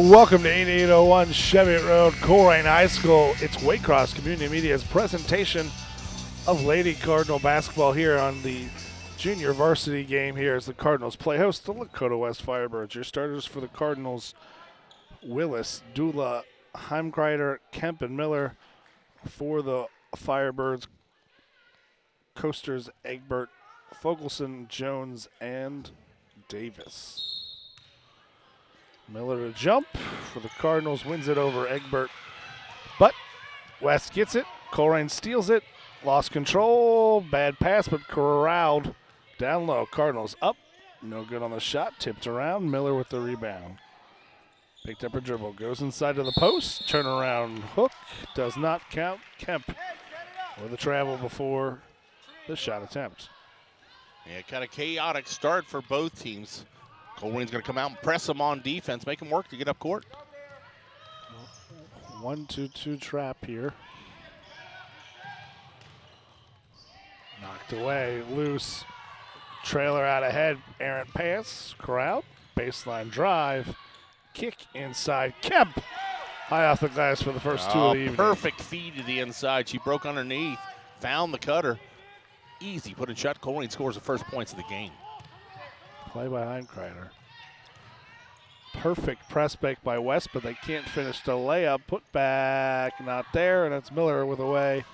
Welcome to 8801 Cheviot Road, Colerain High School. It's Waycross Community Media's presentation of Lady Cardinal basketball here on the junior varsity game here as the Cardinals play host to Lakota West Firebirds. Your starters for the Cardinals: Willis, Dula, Heimkreider, Kemp, and Miller. For the Firebirds, Coasters, Egbert, Fogelson, Jones, and Davis. Miller to jump for the Cardinals, wins it over Egbert, but West gets it. Colerain steals it, lost control, bad pass, but corralled down low. Cardinals up, no good on the shot, tipped around. Miller with the rebound. Picked up her dribble, goes inside to the post, turnaround hook, does not count. Kemp with the travel before the shot attempt. Yeah, kind of chaotic start for both teams. Colerain's going to come out and press them on defense, make them work to get up court. 1-2-2 trap here. Knocked away, loose. Trailer out ahead, errant pass, corral, baseline drive, kick inside. Kemp high off the glass for the first two of the evening. Perfect feed to the inside. She broke underneath, found the cutter. Easy put and shot. Colerain scores the first points of the game. Play by Heimkreider. Perfect press back by West, but they can't finish the layup. Put back, not there, and it's Miller with away.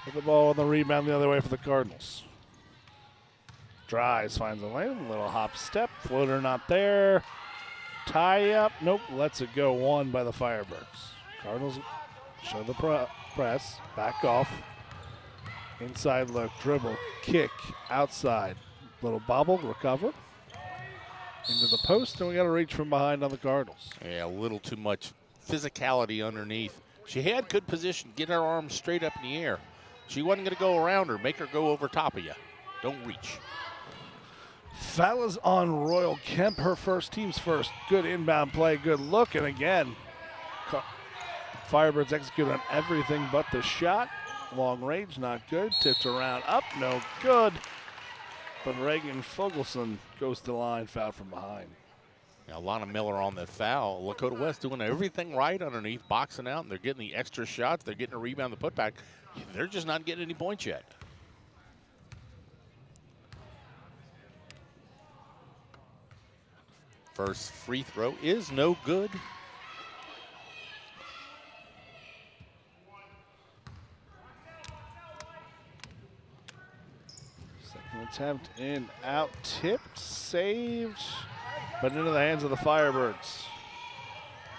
With the ball on the rebound the other way for the Cardinals. Dries, finds a lane, little hop step, floater not there. Tie up, nope, lets it go. One by the Firebirds. Cardinals show the press, back off. Inside look, dribble, kick, outside. Little bobble, recover. Into the post, and we got to reach from behind on the Cardinals. Yeah, a little too much physicality underneath. She had good position, get her arms straight up in the air. She wasn't going to go around her, make her go over top of you. Don't reach. Foul is on Royal Kemp, her first, team's first. Good inbound play, good look, and again, Firebirds execute on everything but the shot. Long range, not good. Tipped around, up, no good. But Reagan Fogelson goes to the line, foul from behind. Now, Lana Miller on the foul. Lakota West doing everything right underneath, boxing out, and they're getting the extra shots. They're getting a rebound, the putback. They're just not getting any points yet. First free throw is no good. Second attempt in, out, tipped, saved, but into the hands of the Firebirds.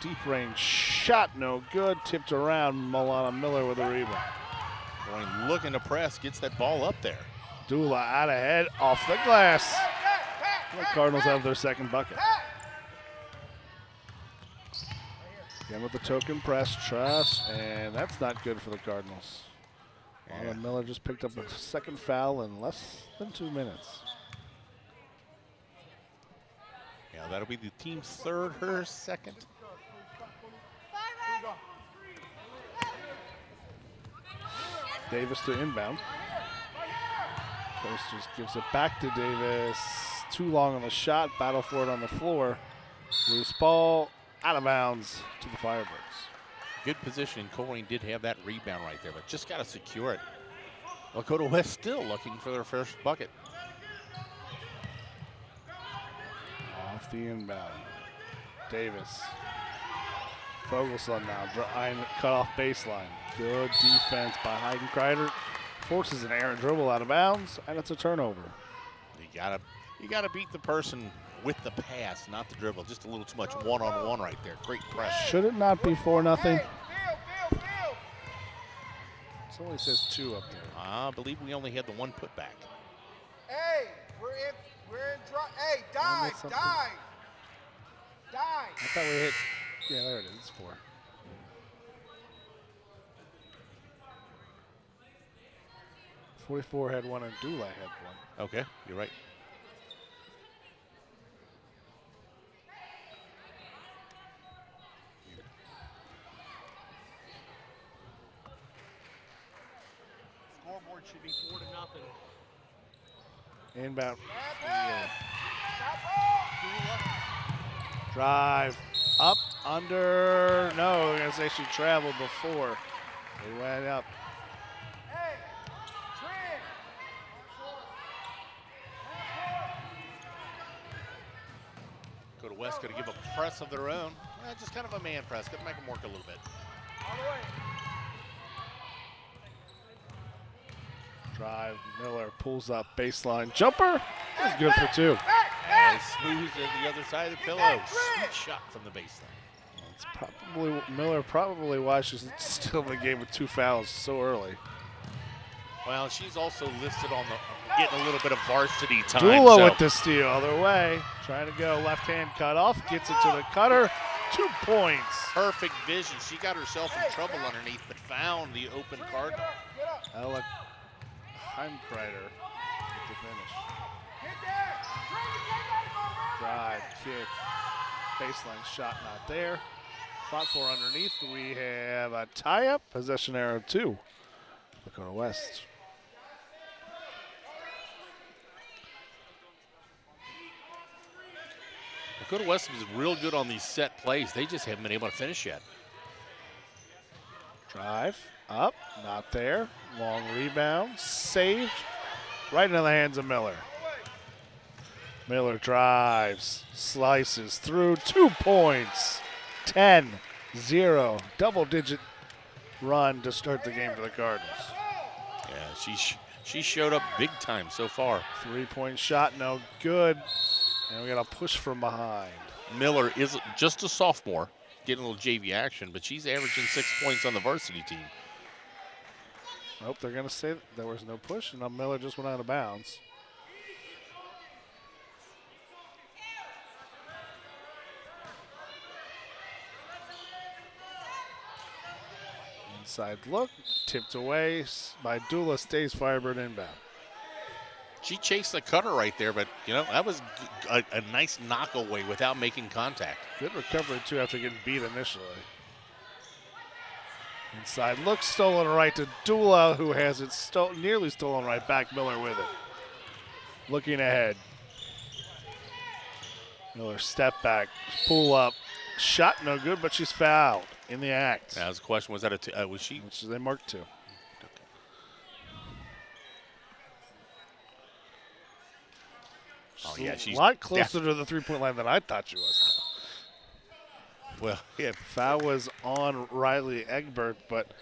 Deep range shot, no good. Tipped around, Milana Miller with a rebound. Going looking to press, gets that ball up there. Dula out ahead, off the glass. The Cardinals have their second bucket. Again with the token press, trust, and that's not good for the Cardinals. Yeah. Miller just picked up a second foul in less than 2 minutes. Yeah, that'll be the team's third, her second. Davis to inbound. Coasters gives it back to Davis. Too long on the shot, battle for it on the floor. Loose ball, out of bounds to the Firebirds. Good position. Colerain did have that rebound right there, but just got to secure it. Lakota West still looking for their first bucket. Off the inbound. Davis. Fogelson now, cut off baseline. Good defense by Heimkreider. Forces an errant dribble out of bounds, and it's a turnover. You gotta beat the person with the pass, not the dribble. Just a little too much one-on-one right there. Great press. Should it not be 4-0? It only says 2 up there. I believe we only had the one putback. Hey, we're in hey, dive. I thought we hit, yeah, there it is, it's 4. .44 had one and Dula had one. Okay, you're right. Scoreboard should be 4-0. Inbound. Yeah. Drive up Under. No, we're going to say she traveled before. They went up. Hey, Trin. Go to West, going to give a press of their own. Just kind of a man press. Going to make them work a little bit. All the way. Drive. Miller pulls up baseline. Jumper. Is good for two. As smooth as the other side of the pillow. Sweet shot from the baseline. It's probably Miller. Probably why she's still in the game with 2 fouls so early. Well, she's also listed on the getting a little bit of varsity time. Dula so. with the steal. Other way. Trying to go left hand cut off. Gets it to the cutter. 2 points. Perfect vision. She got herself in trouble underneath, but found the open Cardinal. Ella Heimkreiter with the finish. Get there. Trin, you can't go around. Drive, kick, baseline shot not there. Fought for underneath. We have a tie-up. Possession arrow 2. Lakota West. Lakota West is real good on these set plays. They just haven't been able to finish yet. Drive, up, not there. Long rebound, saved. Right into the hands of Miller. Miller drives, slices through, 2 points. 10-0, double-digit run to start the game for the Cardinals. Yeah, she showed up big time so far. 3-point shot, no good. And we got a push from behind. Miller is just a sophomore, getting a little JV action, but she's averaging 6 points on the varsity team. Nope, they're going to say there was no push, and now Miller just went out of bounds. Inside look, tipped away by Dula, stays Firebird inbound. She chased the cutter right there, but, you know, that was a nice knockaway without making contact. Good recovery, too, after getting beat initially. Inside look, stolen right to Dula, who has it nearly stolen right back. Miller with it. Looking ahead. Miller step back, pull up. Shot no good, but she's fouled in the act. That was the question. Was that was she? Which they marked 2. Oh, yeah, she's a lot closer to the 3-point line than I thought she was. Well, yeah. Foul was on Riley Egbert, but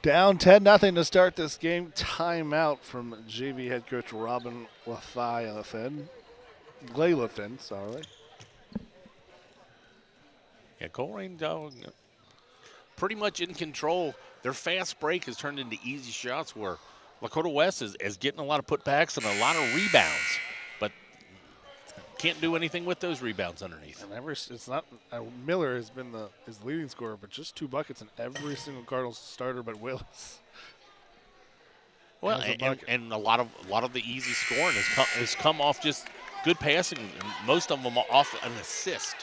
down 10-0 to start this game. Timeout from JV head coach Robin Glathan, sorry. Yeah, Colerain pretty much in control. Their fast break has turned into easy shots where Lakota West is getting a lot of putbacks and a lot of rebounds, but can't do anything with those rebounds underneath. And it's not Miller has been his leading scorer, but just 2 buckets in every single Cardinals starter but Willis. Well, and a lot of the easy scoring has come off just good passing, and most of them off an assist.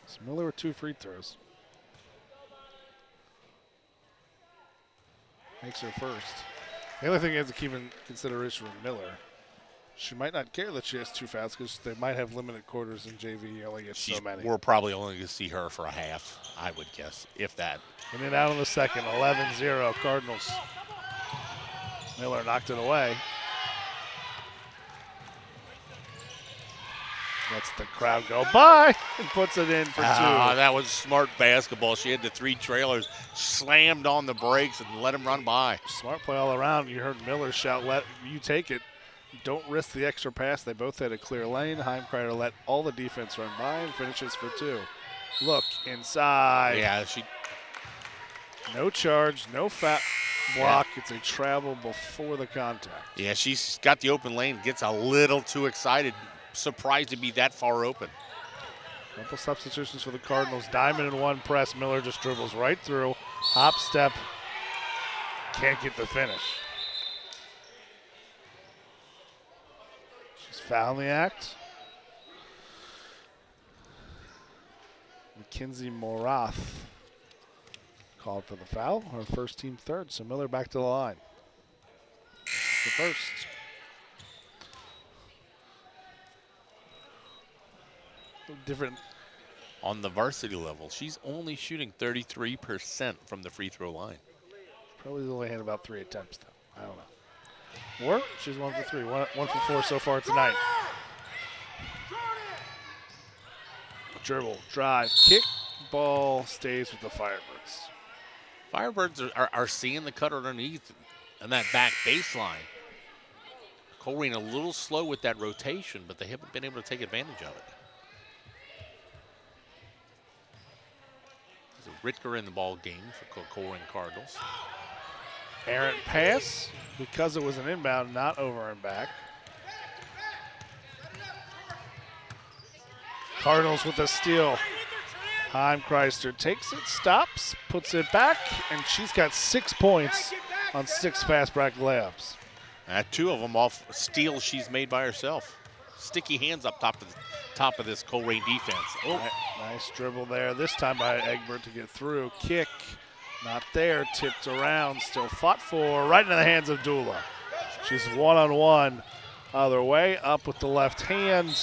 So Miller with 2 free throws. Makes her first. The other thing you have to keep in consideration with Miller, she might not care that she has 2 fouls because they might have limited quarters in JV. You only get so many. We're probably only going to see her for a half, I would guess, if that. In and out in the second, 11-0 Cardinals. Miller knocked it away. Lets the crowd go by and puts it in for 2. That was smart basketball. She had the 3 trailers, slammed on the brakes and let them run by. Smart play all around. You heard Miller shout, "Let you take it. Don't risk the extra pass." They both had a clear lane. Heimkreiter let all the defense run by and finishes for 2. Look inside. Yeah, No charge, no foul block. Yeah. It's a travel before the contact. Yeah, she's got the open lane, gets a little too excited. Surprised to be that far open. Couple substitutions for the Cardinals. Diamond in 1 press. Miller just dribbles right through. Hop step. Can't get the finish. She's fouling the act. Mackenzie Morath Called for the foul, her first team third. So Miller back to the line. The first. Different. On the varsity level, she's only shooting 33% from the free throw line. Probably only had about 3 attempts, though. I don't know. Or she's 1 for 3. One for 4 so far tonight. Dribble, drive, kick, ball stays with the Firebirds. Firebirds are seeing the cutter underneath and that back baseline. Colerain a little slow with that rotation, but they haven't been able to take advantage of it. There's a Ritker in the ball game for Colerain Cardinals. Errant pass because it was an inbound, not over and back. Cardinals with a steal. Heimkreister takes it, stops, puts it back, and she's got 6 points on 6 fast break layups. 2 of them off steals she's made by herself. Sticky hands up top of this Colerain defense. Oh, nice dribble there. This time by Egbert to get through. Kick, not there. Tipped around, still fought for. Right into the hands of Dula. She's one-on-one. Other way, up with the left hand.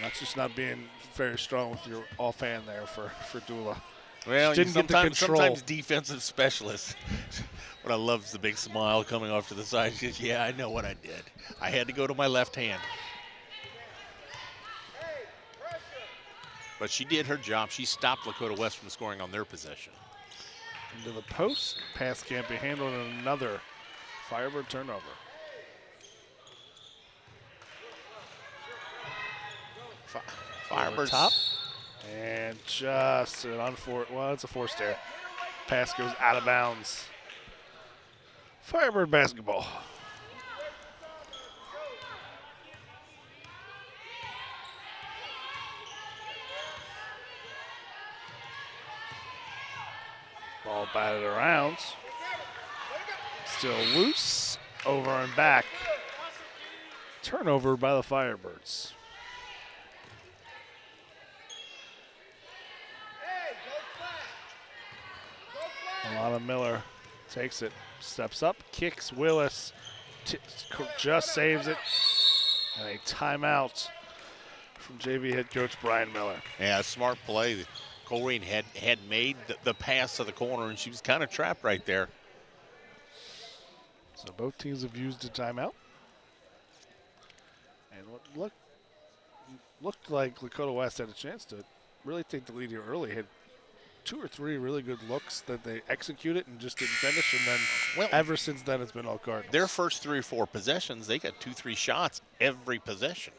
That's just not being very strong with your offhand there for Dula. Well, didn't get the control. Sometimes defensive specialists. What I love is the big smile coming off to the side. She says, yeah, I know what I did. I had to go to my left hand. But she did her job. She stopped Lakota West from scoring on their possession. Into the post. Pass can't be handled, and another Firebird turnover. Firebirds. Top. And just an it's a forced error. Pass goes out of bounds. Firebird basketball. Ball batted around. Still loose. Over and back. Turnover by the Firebirds. Alana Miller takes it, steps up, kicks Willis, just saves it, and a timeout from JV head coach Brian Miller. Yeah, smart play. Colerain had made the pass to the corner, and she was kind of trapped right there. So both teams have used a timeout. And what looked like Lakota West had a chance to really take the lead here early. Had 2 or 3 really good looks that they executed and just didn't finish, and then ever since then it's been all Cardinals. Their first 3 or 4 possessions, they got 2-3 shots every possession.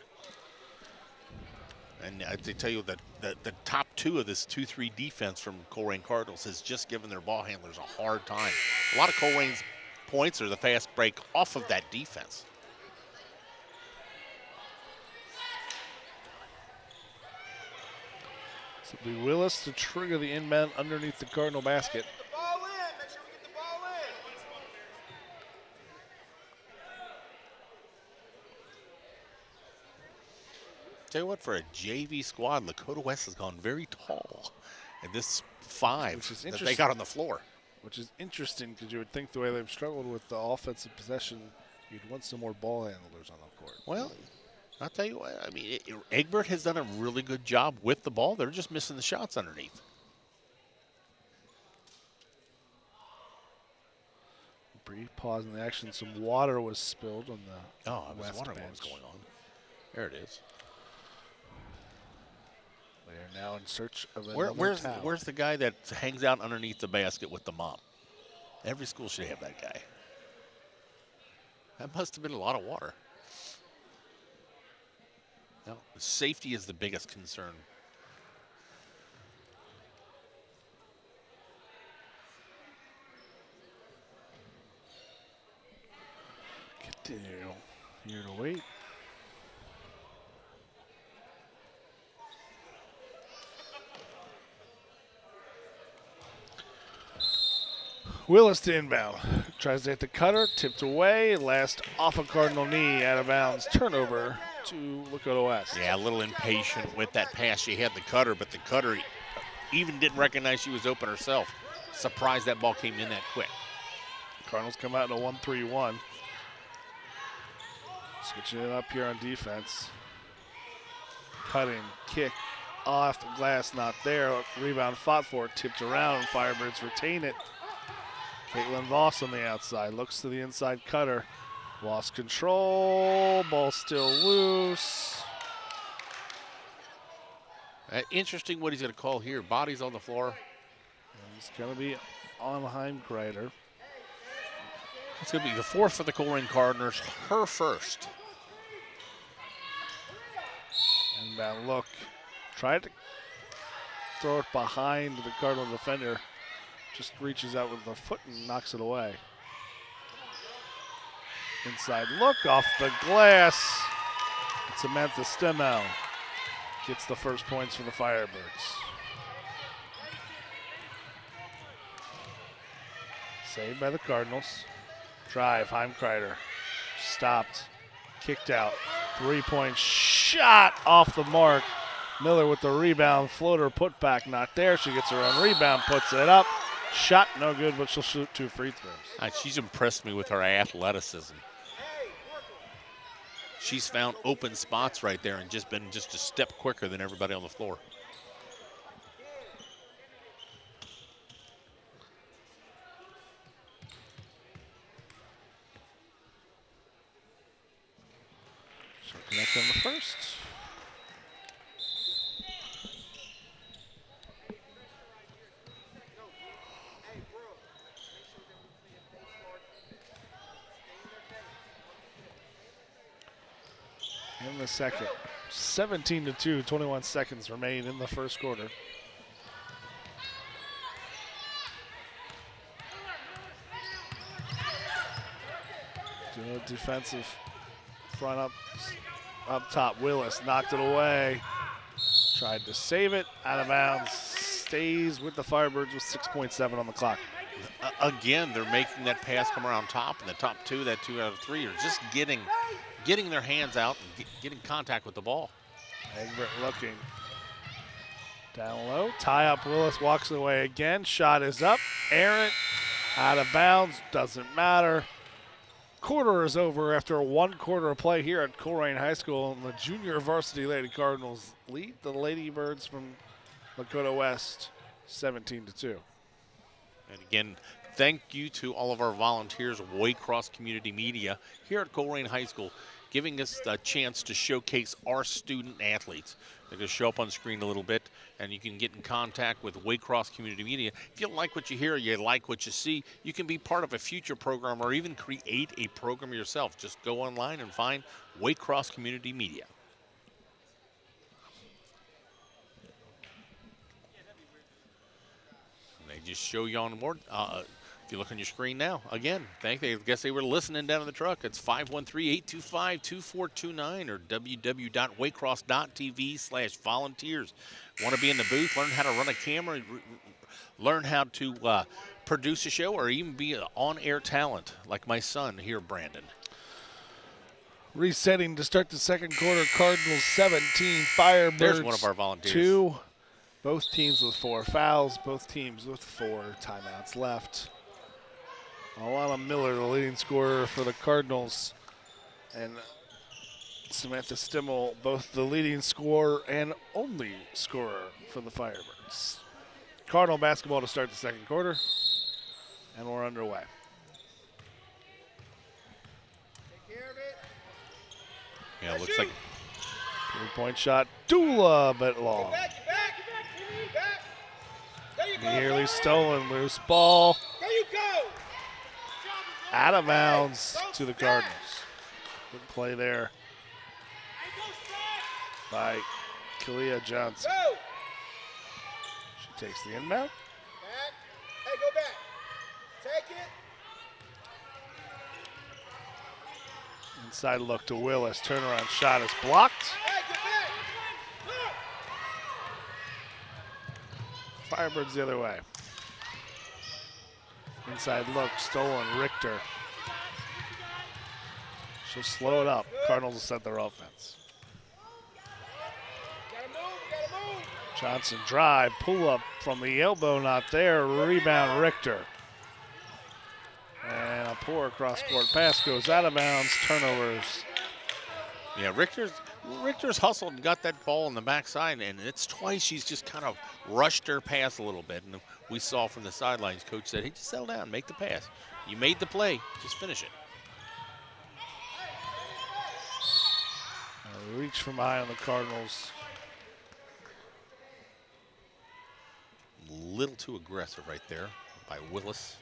And I tell you that the top 2 of this 2-3 defense from Colerain Cardinals has just given their ball handlers a hard time. A lot of Colerain's points are the fast break off of that defense. So it'll be Willis to trigger the inbound underneath the Cardinal basket. Get the ball in. Make sure we get the ball in. Tell you what, for a JV squad, Lakota West has gone very tall in this 5 that they got on the floor. Which is interesting because you would think the way they've struggled with the offensive possession, you'd want some more ball handlers on the court. Well, I'll tell you what, I mean, Egbert has done a really good job with the ball. They're just missing the shots underneath. Brief pause in the action. Some water was spilled on the Oh, I was West wondering bench. what was going on. There it is. They are now in search of another towel. Where's the guy that hangs out underneath the basket with the mop? Every school should have that guy. That must have been a lot of water. No, safety is the biggest concern. Continue here to wait. Willis to inbound. Tries to hit the cutter, tipped away. Last off a Cardinal knee, out of bounds. Turnover to Lakota West. Yeah, a little impatient with that pass. She had the cutter, but the cutter even didn't recognize she was open herself. Surprised that ball came in that quick. Cardinals come out in a 1-3-1. Switching it up here on defense. Cutting, kick, off the glass, not there. Rebound fought for, tipped around, Firebirds retain it. Caitlin Voss on the outside, looks to the inside cutter. Lost control, ball still loose. Interesting what he's going to call here. Bodies on the floor. And it's going to be on Heimkreider. It's going to be the fourth for the Colerain Cardinals, her first. Inbound look. Tried to throw it behind the Cardinal defender. Just reaches out with the foot and knocks it away. Inside look off the glass. It's Samantha Stemmel. Gets the first points for the Firebirds. Saved by the Cardinals. Drive, Heimkreider. Stopped. Kicked out. 3-point shot off the mark. Miller with the rebound. Floater put back, not there. She gets her own rebound, puts it up. Shot no good, but she'll shoot 2 free throws. She's impressed me with her athleticism. She's found open spots right there and just been a step quicker than everybody on the floor. She'll connect on the first. In the second, 17-2, 21 seconds remain in the first quarter. Doing a defensive front up top. Willis knocked it away. Tried to save it, out of bounds. Stays with the Firebirds with 6.7 on the clock. Again, they're making that pass come around top, and the top two, that 2 out of 3, are just getting their hands out and getting contact with the ball. Egbert looking down low. Tie up, Willis walks away again. Shot is up. Errant, out of bounds, doesn't matter. Quarter is over after 1 quarter of play here at Colerain High School. And the junior varsity Lady Cardinals lead the Ladybirds from Lakota West 17-2. And again, thank you to all of our volunteers of Waycross Community Media here at Colerain High School, giving us a chance to showcase our student athletes. They're going to show up on screen a little bit, and you can get in contact with Waycross Community Media. If you like what you hear, you like what you see, you can be part of a future program or even create a program yourself. Just go online and find Waycross Community Media. They just show you on the board. If you look on your screen now, again, I guess they were listening down in the truck. It's 513-825-2429 or www.waycross.tv/volunteers. Want to be in the booth, learn how to run a camera, learn how to produce a show, or even be an on-air talent like my son here, Brandon. Resetting to start the second quarter, Cardinals 17, Firebirds There's one of our volunteers. 2. Both teams with 4 fouls, both teams with 4 timeouts left. Alana Miller, the leading scorer for the Cardinals, and Samantha Stimmel, both the leading scorer and only scorer for the Firebirds. Cardinal basketball to start the second quarter, and we're underway. Take care of it. Yeah, it looks like 3-point shot, Dula, but long. Back. There you go. Nearly stolen, loose ball. There you go. Out of bounds to the Cardinals. Good play there by Kalia Johnson. Go. She takes the inbound. Back. Hey, go back. Take it. Inside look to Willis. Turnaround shot is blocked. Hey, get back. Firebirds the other way. Inside look, stolen, Richter. She'll slow it up. Cardinals will set their offense. Johnson drive, pull up from the elbow, not there. Rebound, Richter. And a poor cross-court pass goes out of bounds. Turnovers. Yeah, Richter's hustled and got that ball on the backside, and it's twice she's just kind of rushed her pass a little bit. And we saw from the sidelines, coach said, hey, just settle down, make the pass. You made the play, just finish it. A reach from high on the Cardinals. A little too aggressive right there by Willis.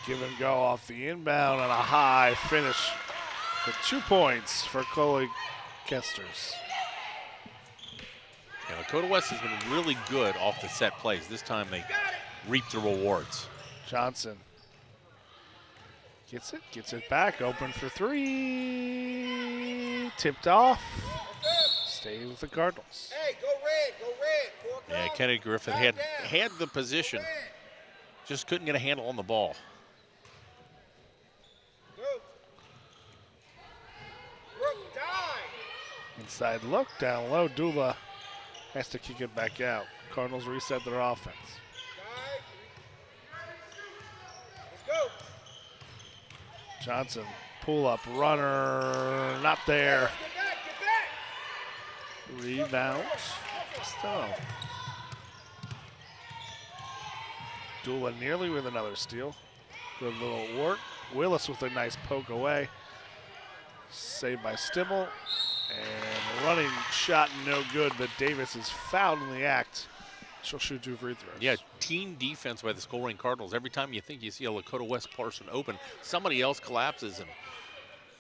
Give and go off the inbound and a high finish for 2 points for Coley Kesters. Yeah, Lakota West has been really good off the set plays. This time they reap the rewards. Johnson gets it back, open for 3. Tipped off. Stay with the Cardinals. Hey, go red, go red. Yeah, Kennedy Griffin had the position, just couldn't get a handle on the ball. Inside look, down low. Dula has to kick it back out. Cardinals reset their offense. Let's go. Johnson, pull up, runner, not there. Get back, Rebound. Still. Dula nearly with another steal. Good little work. Willis with a nice poke away. Saved by Stimmel. And running shot no good, but Davis is fouled in the act. She'll shoot 2 free throws. Yeah, team defense by the Colerain Cardinals. Every time you think you see a Lakota West person open, somebody else collapses, and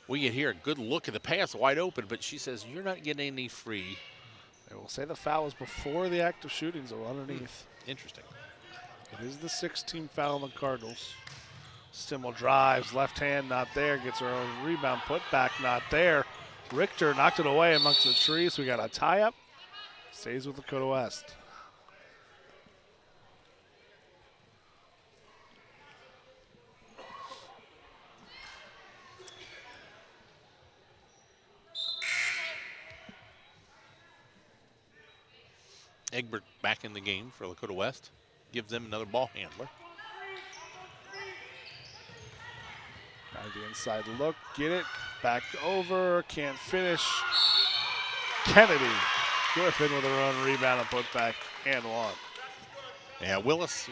we get here a good look at the pass, wide open, but she says, you're not getting any free. I will say the foul was before the act of shooting, so underneath. Interesting. It is the 16th foul on the Cardinals. Stimmel drives, left hand, not there. Gets her own rebound, put back, not there. Richter knocked it away amongst the trees. We got a tie-up. Stays with Lakota West. Egbert back in the game for Lakota West. Gives them another ball handler. The inside look, get it, back over, can't finish. Kennedy Griffin with her own rebound and put back and one. Yeah, Willis,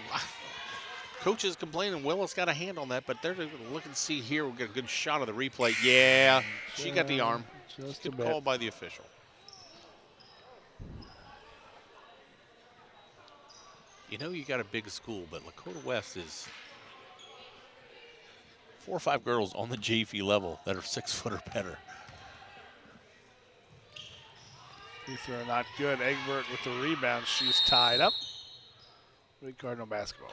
coach is complaining Willis got a hand on that, but they're looking to see here. We'll get a good shot of the replay. Yeah, she got the arm. Just a Good bit. call by the official. You know you got a big school, but Lakota West is 4 or 5 girls on the JV level that are 6 foot or better. Free throw not good. Egbert with the rebound. She's tied up. With Cardinal basketball.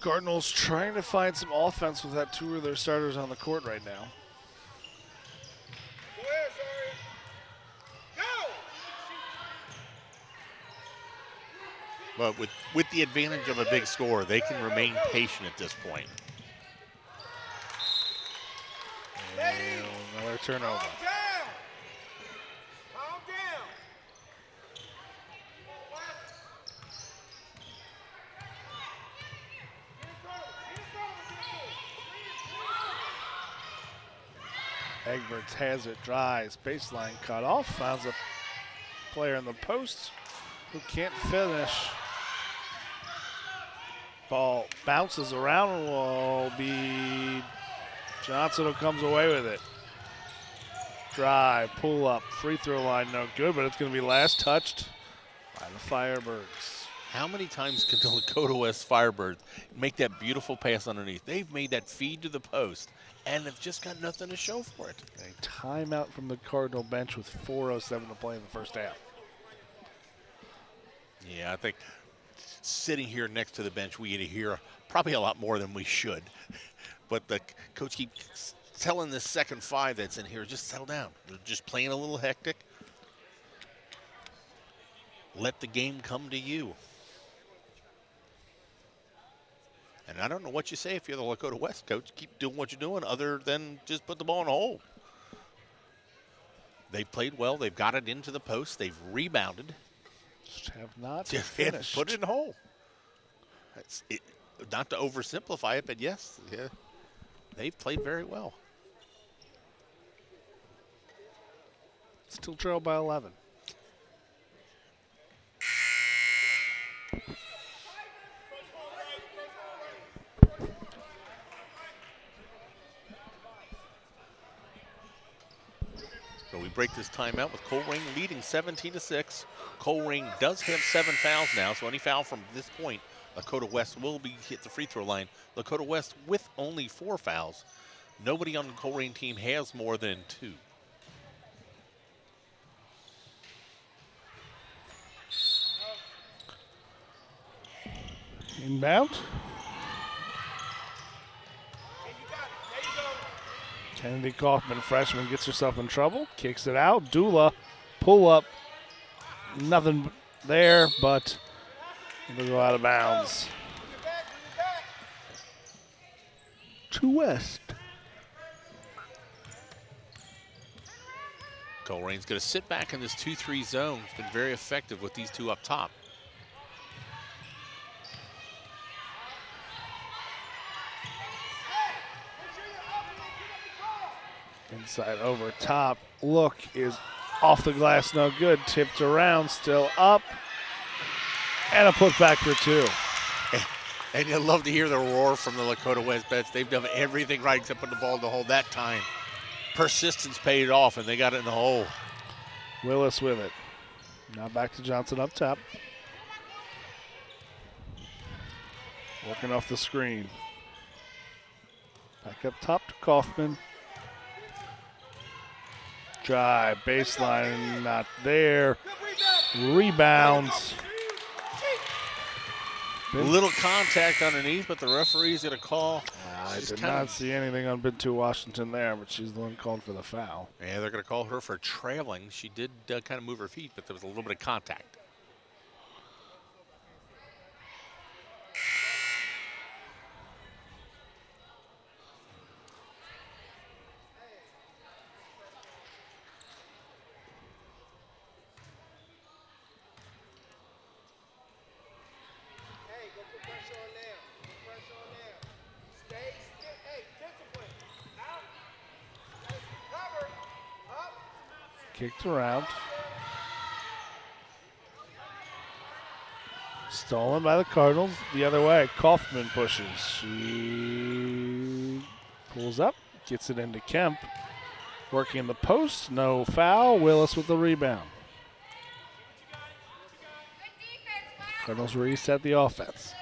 Cardinals trying to find some offense with that 2 of their starters on the court right now. But with the advantage of a big score, they can remain patient at this point. And another turnover. Calm down. Egbert has it, drives, baseline cut off, finds a player in the post who can't finish. Ball bounces around and will be Johnson who comes away with it. Drive, pull up, free throw line, no good, but it's going to be last touched by the Firebirds. How many times can the Lakota West Firebirds make that beautiful pass underneath? They've made that feed to the post, and they've just got nothing to show for it. A timeout from the Cardinal bench with 4:07 to play in the first half. Yeah, I think sitting here next to the bench, we get to hear probably a lot more than we should. But the coach keeps telling this second 5 that's in here, just settle down. They're just playing a little hectic. let the game come to you. And I don't know what you say if you're the Lakota West coach. Keep doing what you're doing other than just put the ball in the hole. They've played well. They've got it into the post. They've rebounded. Just have not Just finished. put it in the hole. Not to oversimplify it, but yes, yeah, they've played very well. Still trailed by 11. So we break this timeout with Colerain leading 17-6. Colerain does have 7 fouls now, so any foul from this point, Lakota West will be hit the free throw line. Lakota West with only 4 fouls. Nobody on the Colerain team has more than 2. Inbound. Kennedy Kaufman, freshman, gets herself in trouble. Kicks it out. Dula, pull up. Nothing there, but it'll go out of bounds. To West. Colerain's going to sit back in this 2-3 zone. It's been very effective with these 2 up top. Inside over top. Look is off the glass, no good. Tipped around, still up. And a putback for 2. And you'll love to hear the roar from the Lakota West bench. They've done everything right except put the ball in the hole that time. Persistence paid off, and they got it in the hole. Willis with it. Now back to Johnson up top. Working off the screen. Back up top to Kaufman. Drive, baseline, not there. Rebounds. Little contact underneath, but the referee's going to call. I did not see anything on Bintu Washington there, but she's the one called for the foul. Yeah, they're going to call her for trailing. She did kind of move her feet, but there was a little bit of contact. Kicked around. Stolen by the Cardinals. The other way. Kaufman pushes. She pulls up. Gets it into Kemp. Working in the post. No foul. Willis with the rebound. Cardinals reset the offense.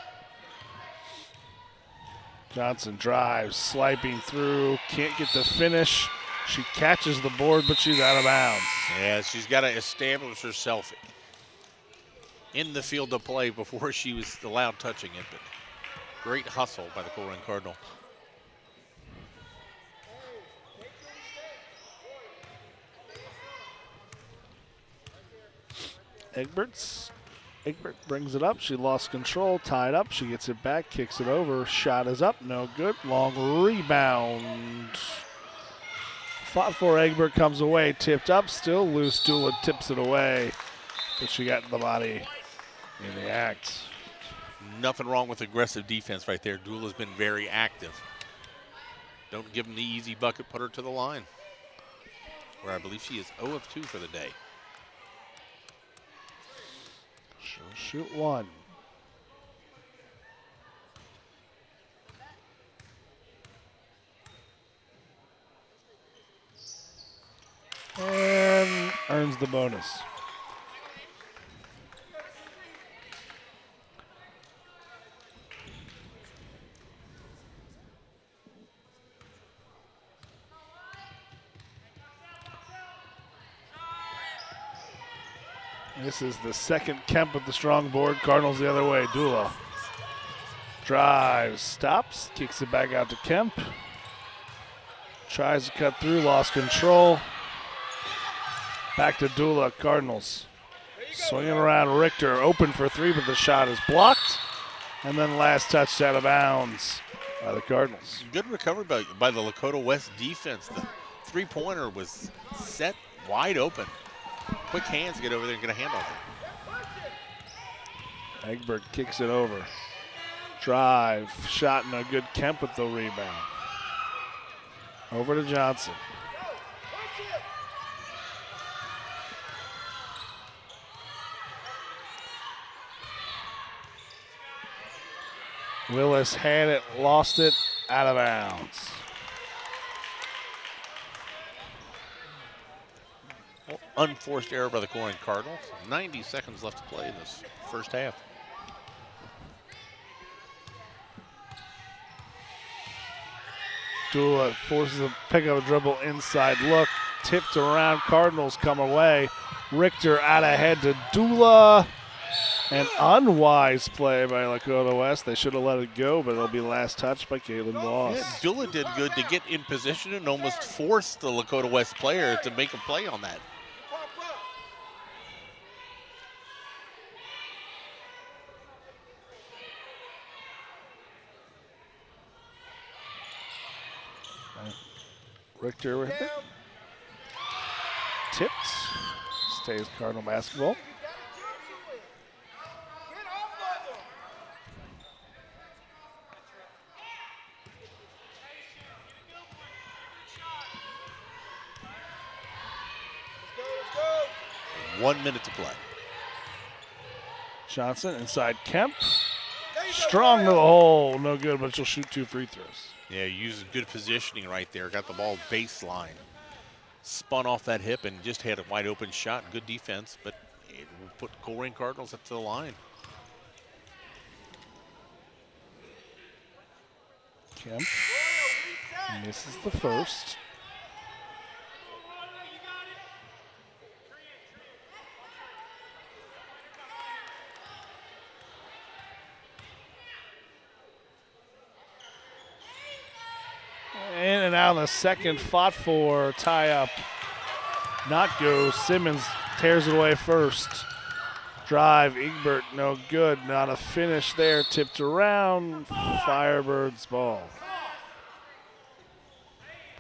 Johnson drives. Sliping through. Can't get the finish. She catches the board, but she's out of bounds. Yeah, she's got to establish herself in the field of play before she was allowed touching it. But great hustle by the Colerain Cardinal. Egbert brings it up. She lost control, tied up. She gets it back, kicks it over. Shot is up, no good. Long rebound. Fought for Egbert, comes away, tipped up, still loose. Dula tips it away, but she got the body in the act. Nothing wrong with aggressive defense right there. Dula's been very active. Don't give them the easy bucket, put her to the line, where I believe she is 0 of 2 for the day. She'll shoot 1. And earns the bonus. This is the second Kemp with the strong board. Cardinals the other way. Dula drives, stops, kicks it back out to Kemp. Tries to cut through, lost control. Back to Dula, Cardinals. Swinging around, Richter open for three, but the shot is blocked. And then last touch out of bounds by the Cardinals. Good recovery by the Lakota West defense. The three-pointer was set wide open. Quick hands to get over there and get a hand on it. Egbert kicks it over. Drive, shot, and a good Kemp with the rebound. Over to Johnson. Willis had it, lost it, out of bounds. Well, unforced error by the Colerain Cardinals. 90 seconds left to play in this first half. Dula forces a pick up a dribble inside look, tipped around, Cardinals come away. Richter out ahead to Dula. An unwise play by Lakota West. They should have let it go, but it'll be last touch by Caitlin Moss. Yeah, Dula did good to get in position and almost force the Lakota West player to make a play on that. Richter with it. Tipped. Stays Cardinal basketball. Let's go. 1 minute to play. Johnson inside Kemp. Strong to the hole. No good, but she'll shoot 2 free throws. Yeah, using good positioning right there. Got the ball baseline. Spun off that hip and just had a wide open shot. Good defense, but it will put Colerain Cardinals up to the line. Kemp misses the first. In and out of the second, fought for, tie up, not go. Simmons tears it away first. Drive, Egbert, no good. Not a finish there, tipped around. Firebirds ball.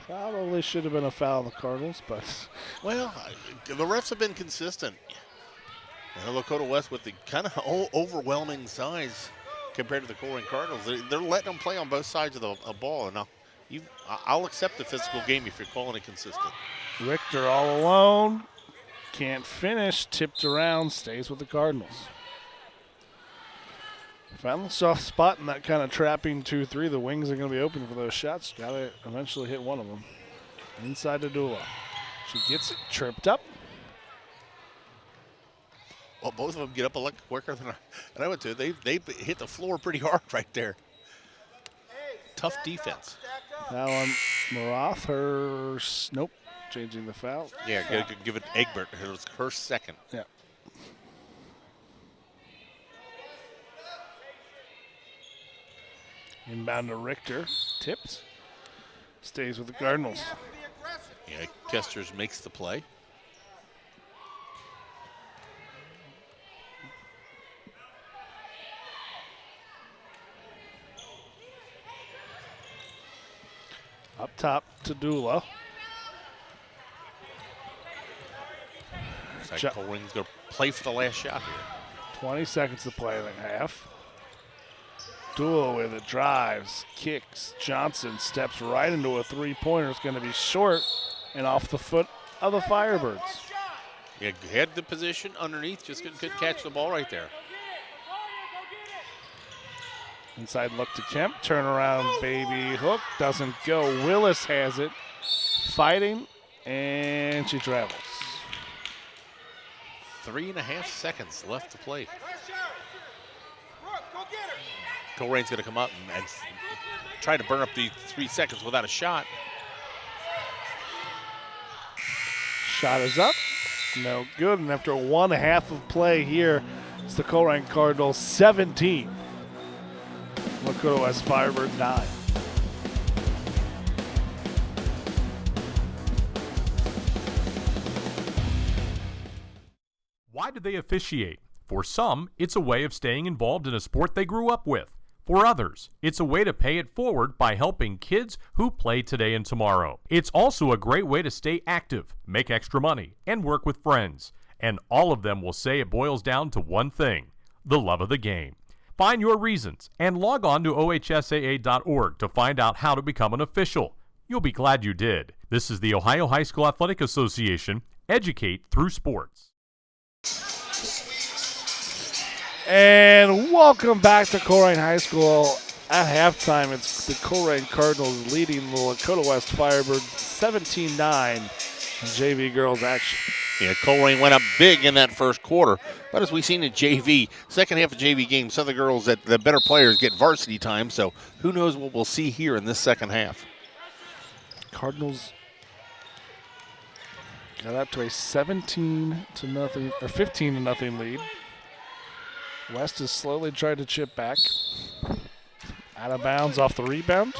Probably should have been a foul on the Cardinals, but. Well, the refs have been consistent. And Lakota West with the kind of overwhelming size compared to the Colerain Cardinals. They're letting them play on both sides of the ball. And I'll accept the physical game if you're calling it consistent. Richter all alone. Can't finish. Tipped around. Stays with the Cardinals. Found the soft spot in that kind of trapping 2-3. The wings are going to be open for those shots. Got to eventually hit one of them. Inside to Dula. She gets it. Tripped up. Well, both of them get up a lot quicker than I would do. They hit the floor pretty hard right there. Tough defense. Foul on Maroth. Nope. Changing the foul. Yeah, give it Egbert. It was her second. Yeah. Inbound to Richter. Tipped. Stays with the Cardinals. Yeah, Kesters makes the play. Up top to Dula. Looks like Colerain's going to play for the last shot here. 20 seconds to play in the half. Dula with it, drives, kicks. Johnson steps right into a three-pointer. It's going to be short and off the foot of the Firebirds. Yeah, had the position underneath, just couldn't catch the ball right there. Inside look to Kemp, turnaround baby hook, doesn't go. Willis has it, fighting, and she travels. 3.5 seconds left to play. Colerain's going to come up and try to burn up the 3 seconds without a shot. Shot is up, no good, and after 1/2 of play here, it's the Colerain Cardinals 17. Lakota West Firebird 9. Why did they officiate? For some, it's a way of staying involved in a sport they grew up with. For others, it's a way to pay it forward by helping kids who play today and tomorrow. It's also a great way to stay active, make extra money, and work with friends. And all of them will say it boils down to one thing: the love of the game. Find your reasons and log on to ohsaa.org to find out how to become an official. You'll be glad you did. This is the Ohio High School Athletic Association. Educate through sports. And welcome back to Colerain High School. At halftime, it's the Colerain Cardinals leading the Lakota West Firebirds 17-9 in JV girls action. Yeah, Colerain went up big in that first quarter, but as we've seen in JV, second half of JV game, some of the girls, that the better players get varsity time, so who knows what we'll see here in this second half. Cardinals got up to a 17-0 or 15-0 lead. West is slowly trying to chip back. Out of bounds off the rebound.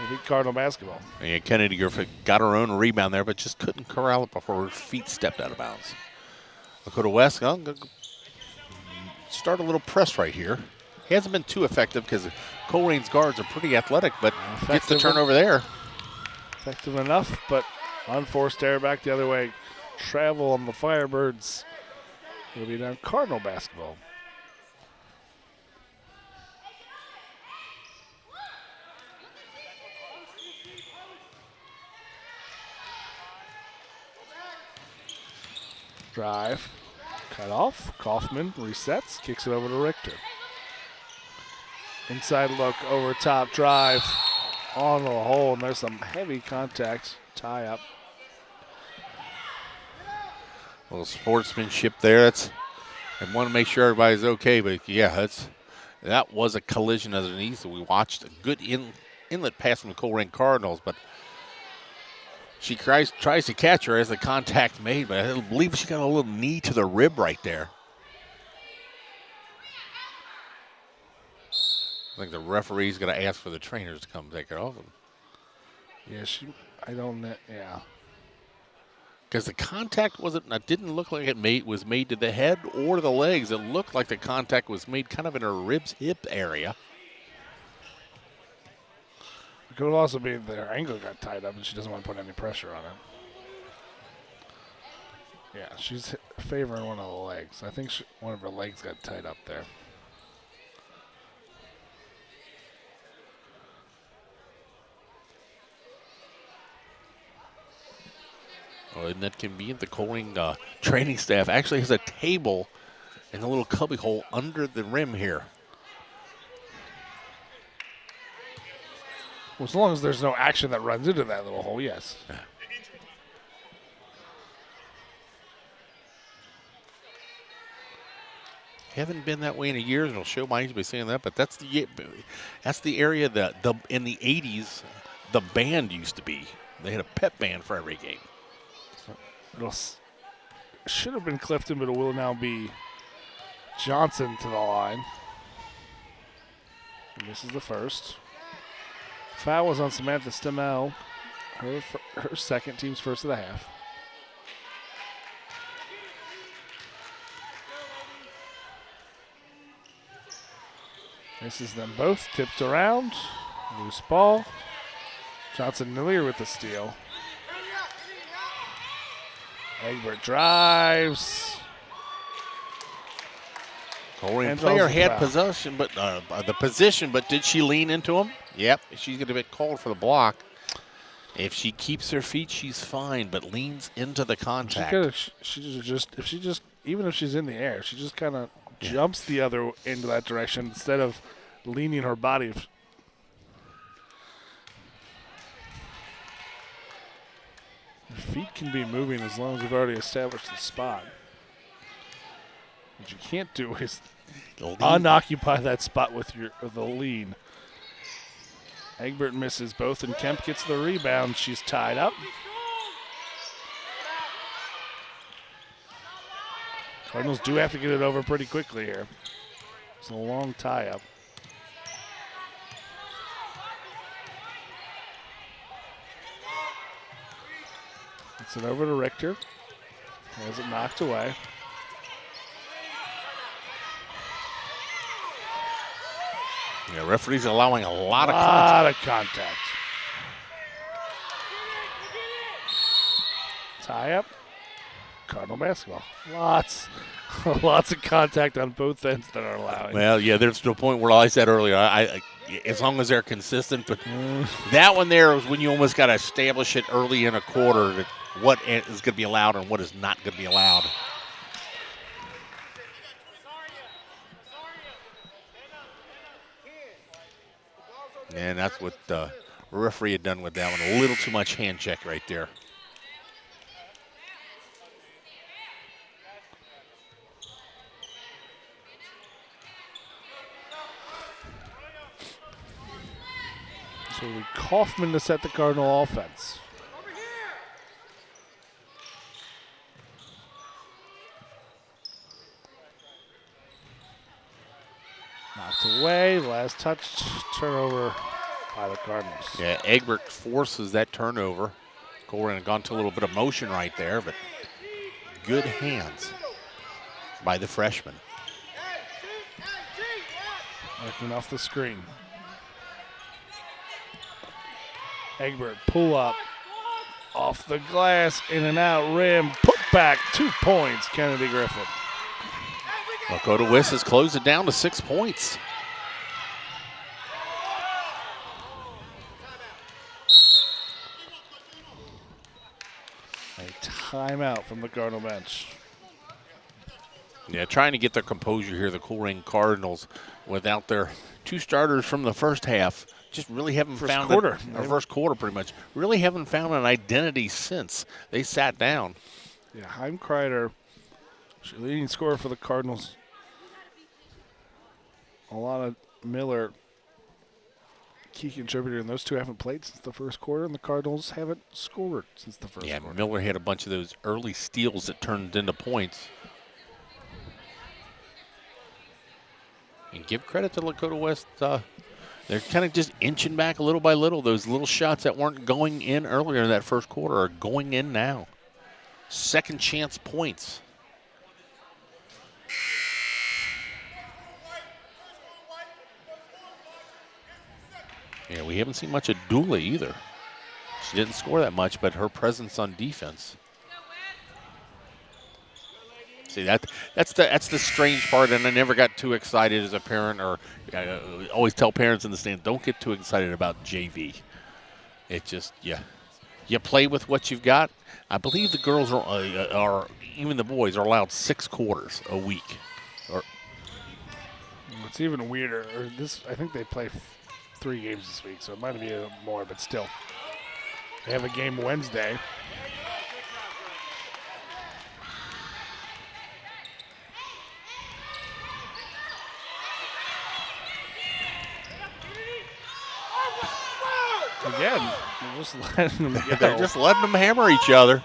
It'll be Cardinal basketball. Yeah, Kennedy Griffith got her own rebound there, but just couldn't corral it before her feet stepped out of bounds. Lakota West, start a little press right here. Hasn't been too effective because Colerain's guards are pretty athletic, but gets the turnover there. Effective enough, but unforced error back the other way. Travel on the Firebirds. It'll be down Cardinal basketball. Drive, cut off. Kaufman resets, kicks it over to Richter. Inside look, over top, drive on the hole, and there's some heavy contact, tie up. A little sportsmanship there. I want to make sure everybody's okay, but yeah, that was a collision underneath. We watched a good inlet pass from the Colerain Cardinals, but she tries to catch her as the contact made, but I believe she got a little knee to the rib right there. I think the referee's going to ask for the trainers to come take it off. Yeah, yeah. Because the contact didn't look like it was made to the head or the legs. It looked like the contact was made kind of in her ribs, hip area. It could also be their ankle got tied up and she doesn't want to put any pressure on it. Yeah, she's favoring one of the legs. I think one of her legs got tied up there. Oh, isn't that convenient? The Colerain training staff actually has a table in a little cubby hole under the rim here. Well, as long as there's no action that runs into that little hole, yes. Yeah. Haven't been that way in years, and it'll show my age by saying that, but that's the area that in the 80s the band used to be. They had a pep band for every game. Should have been Clifton, but it will now be Johnson to the line. And this is the first. Foul was on Samantha Stemmel. Her second, team's first of the half. Misses them both, tipped around. Loose ball. Johnson Nillier with the steal. Egbert drives. Colerain player had possession, but the position, but did she lean into him? Yep, she's going to be called for the block. If she keeps her feet, she's fine, but leans into the contact. Even if she's in the air, she just kind of jumps the other into that direction instead of leaning her body. Your feet can be moving as long as you've already established the spot. What you can't do is unoccupy that spot with the lean. Egbert misses both, and Kemp gets the rebound. She's tied up. Cardinals do have to get it over pretty quickly here. It's a long tie-up. It's it over to Richter. Has it knocked away. Yeah, referee's allowing a lot of contact. Tie up. Cardinal basketball. Lots of contact on both ends that are allowing. Well, yeah, there's to a point where I said earlier, I as long as they're consistent, but that one there is when you almost got to establish it early in a quarter that what is going to be allowed and what is not going to be allowed. And that's what the referee had done with that one. A little too much hand check right there. So Kaufman to set the Cardinal offense. Knocked away. Last touch. Turnover by the Cardinals. Yeah, Egbert forces that turnover. Colerain had gone to a little bit of motion right there, but good hands by the freshman. Working off the screen. Egbert pull up. Off the glass, in and out rim. Put back, 2 points, Kennedy Griffin. Lakota West has closed it down to 6 points. A timeout from the Cardinal bench. Yeah, trying to get their composure here, the Colerain Cardinals, without their 2 starters from the first half. Just really haven't found first quarter pretty much. Really haven't found an identity since they sat down. Yeah, Heimkreider, leading scorer for the Cardinals. A lot of Miller, key contributor, and those two haven't played since the first quarter, and the Cardinals haven't scored since the first quarter. Miller had a bunch of those early steals that turned into points. And give credit to Lakota West. They're kind of just inching back little by little. Those little shots that weren't going in earlier in that first quarter are going in now. Second chance points. Yeah, we haven't seen much of Dula either. She didn't score that much, but her presence on defense. See, that's the strange part, and I never got too excited as a parent, or I always tell parents in the stand, don't get too excited about JV. It just, you play with what you've got. I believe the girls are even the boys are allowed 6 quarters a week. It's even weirder. I think they play 3 games this week, so it might be a more, but still. They have a game Wednesday. Again, they're just letting them go. They're just letting them hammer each other.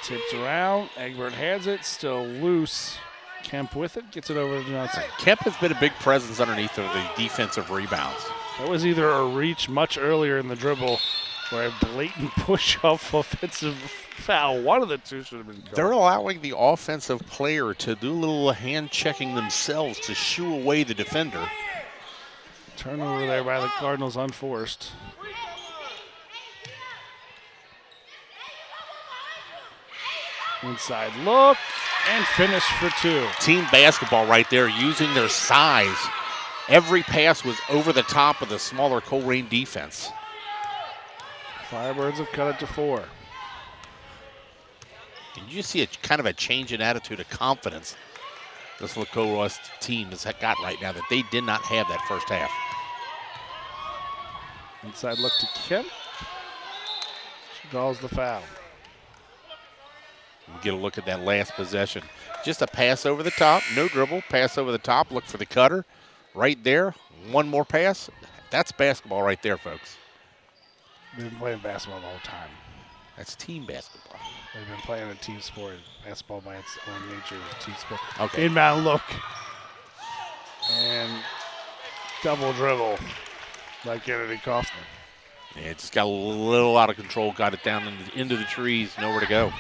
Tipped around. Egbert has it. Still loose. Kemp with it. Gets it over to Johnson. Kemp has been a big presence underneath of the defensive rebounds. That was either a reach much earlier in the dribble or a blatant push-off offensive foul. One of the two should have been called. They're allowing the offensive player to do a little hand-checking themselves to shoo away the defender. Turnover there by the Cardinals, unforced. Inside look, and finish for 2. Team basketball right there, using their size. Every pass was over the top of the smaller Colerain defense. Firebirds have cut it to 4. And you see a kind of a change in attitude of confidence this Lakota West team has got right now that they did not have that first half. Inside look to Kemp. She calls the foul. We'll get a look at that last possession. Just a pass over the top, no dribble, pass over the top, look for the cutter. Right there, one more pass. That's basketball right there, folks. They've been playing basketball the whole time. That's team basketball. They've been playing a team sport. Basketball by its own nature is a team sport. Okay. Inbound look. And double dribble by Kennedy Kaufman. Yeah, it's got a little out of control, got it down into the trees, nowhere to go.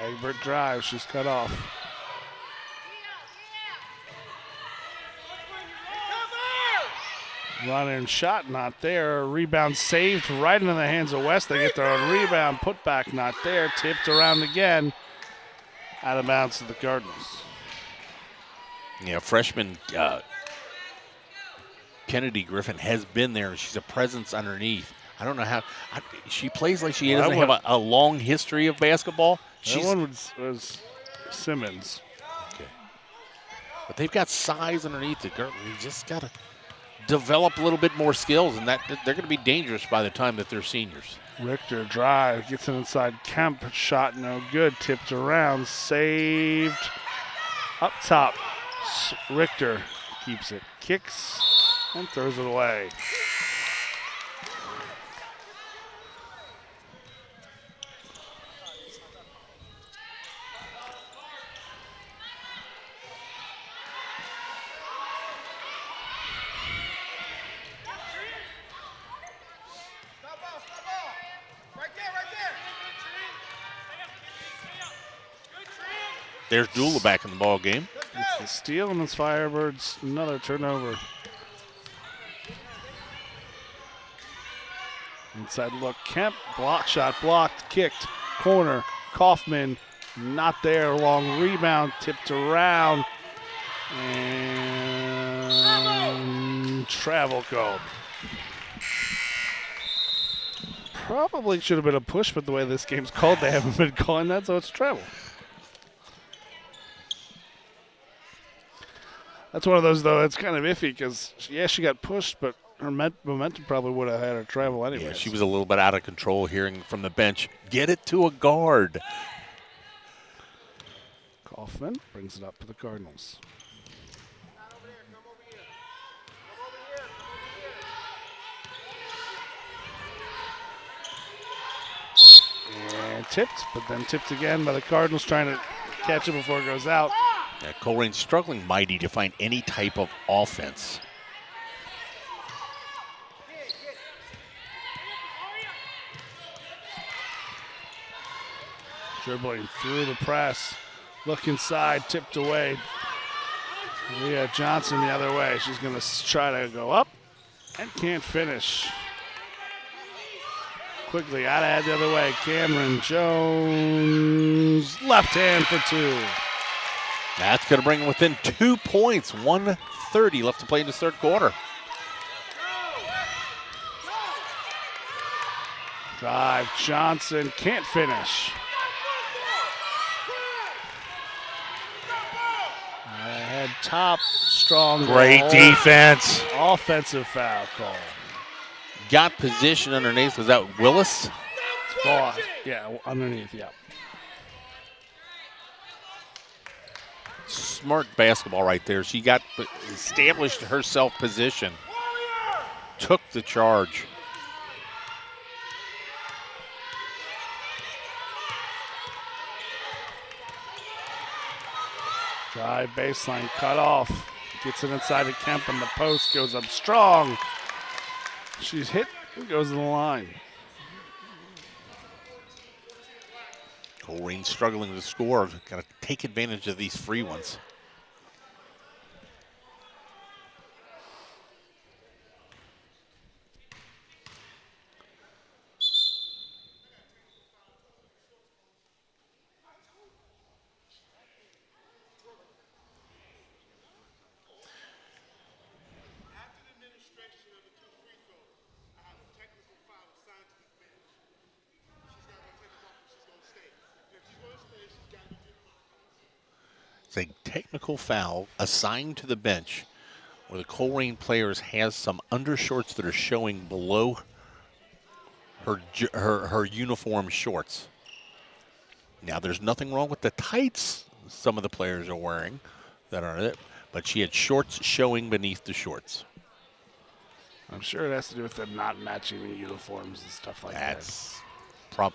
Egbert drives, she's cut off. Running shot, not there. Rebound saved right into the hands of West. They get their own rebound. Put back, not there. Tipped around again. Out of bounds to the Cardinals. Yeah, freshman Kennedy Griffin has been there. She's a presence underneath. I don't know how. She plays like she doesn't have a long history of basketball. That one was Simmons. Okay. But they've got size underneath the girl. You just got to develop a little bit more skills, and that they're going to be dangerous by the time that they're seniors. Richter drive, gets it inside Kemp. Shot no good. Tipped around. Saved. Up top. Richter keeps it. Kicks and throws it away. There's Dula back in the ball game. It's the steal, and it's Firebirds. Another turnover. Inside look. Kemp. Block shot blocked. Kicked. Corner. Kaufman. Not there. Long rebound. Tipped around. And travel called. Probably should have been a push, but the way this game's called, they haven't been calling that, so it's travel. That's one of those, though, it's kind of iffy because, yeah, she got pushed, but her momentum probably would have had her travel anyway. Yeah, she was a little bit out of control hearing from the bench. Get it to a guard. Kaufman brings it up to the Cardinals. And tipped, but then tipped again by the Cardinals, trying to catch it before it goes out. Yeah, Colerain struggling mighty to find any type of offense. Dribbling through the press. Look inside, tipped away. Leah Johnson the other way. She's going to try to go up and can't finish. Quickly out ahead the other way. Cameron Jones, left hand for two. That's going to bring them within 2 points. 1:30 left to play in the third quarter. Drive, Johnson can't finish. Ahead top, strong. Great goal. defense. Offensive foul call. Got position underneath. Was that Willis? Ball, yeah, underneath, yeah. Smart basketball right there. She got established herself position. Took the charge. Drive baseline cut off. Gets it inside of Kemp and the post goes up strong. She's hit and goes to the line. Colerain struggling to score. Got to take advantage of these free ones. A technical foul assigned to the bench where the Colerain players has some undershorts that are showing below her uniform shorts. Now there's nothing wrong with the tights some of the players are wearing that are it, but she had shorts showing beneath the shorts. I'm sure it has to do with them not matching the uniforms and stuff like that.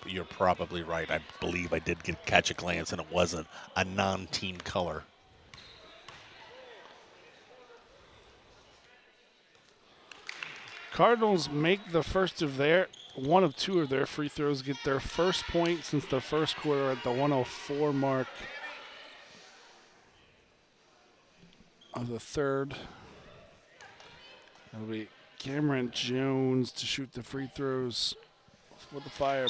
You're probably right. I believe I did catch a glance, and it wasn't a non-team color. Cardinals make the first of one of two of their free throws, get their first point since the first quarter at the 104 mark of the third. It'll be Cameron Jones to shoot the free throws for the Firebirds.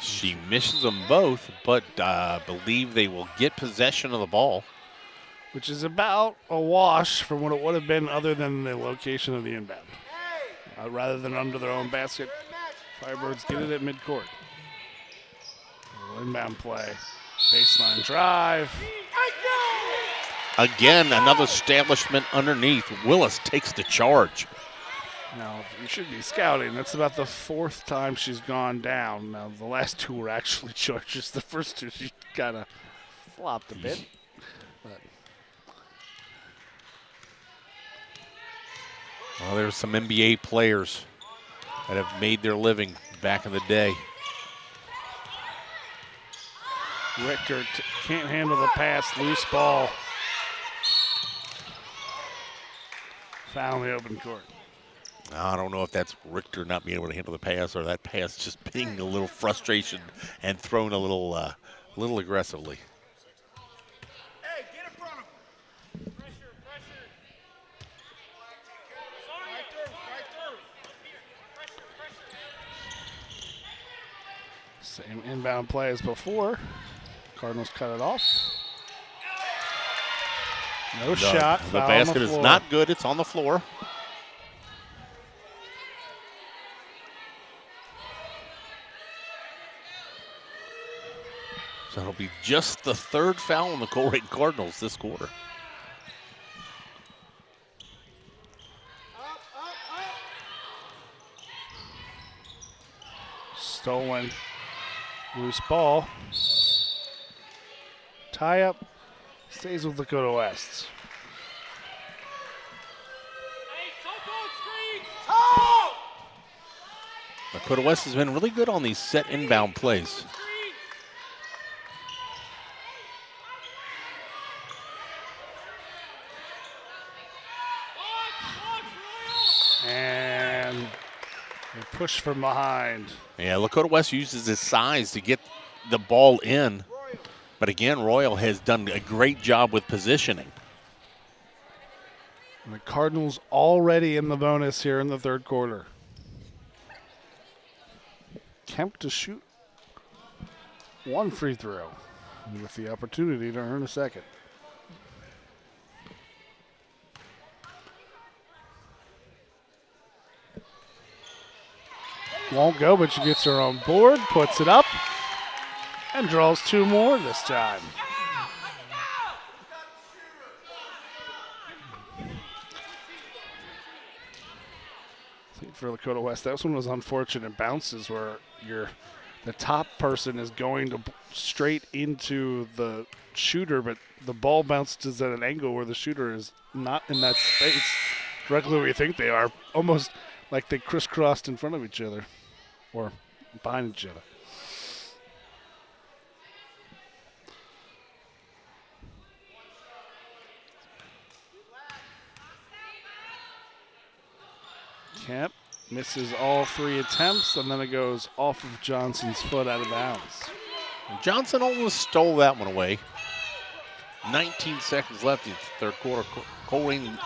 She misses them both, but believe they will get possession of the ball. Which is about a wash from what it would have been other than the location of the inbound. Rather than under their own basket, Firebirds get it at midcourt. Inbound play, baseline drive. Again, another establishment underneath. Willis takes the charge. Now, you should be scouting. That's about the 4th time she's gone down. Now, the last 2 were actually charges. The first 2, she kind of flopped a bit. But well, there's some NBA players that have made their living back in the day. Richter can't handle the pass. Loose ball. Foul in the open court. I don't know if that's Richter not being able to handle the pass or that pass just being a little frustration and thrown a little aggressively. Hey, get in front of him. Pressure. Right through. Same inbound play as before. Cardinals cut it off. No shot. The Foul basket on the is floor. not good. It's on the floor. So it'll be just the 3rd foul on the Colerain Cardinals this quarter. Stolen. Loose ball. Tie up. Stays with Lakota West. Lakota West has been really good on these set inbound plays. And they push from behind. Yeah, Lakota West uses his size to get the ball in. But again, Royal has done a great job with positioning. And the Cardinals already in the bonus here in the 3rd quarter. Kemp to shoot 1 free throw with the opportunity to earn a 2nd. Won't go, but she gets her on board, puts it up, and draws 2 more this time. I think for Lakota West, that was one of those unfortunate bounces where the top person is going to straight into the shooter, but the ball bounces at an angle where the shooter is not in that space directly where you think they are, almost like they crisscrossed in front of each other or behind each other. Kemp misses all 3 attempts, and then it goes off of Johnson's foot out of bounds. Johnson almost stole that one away. 19 seconds left in the 3rd quarter. Colerain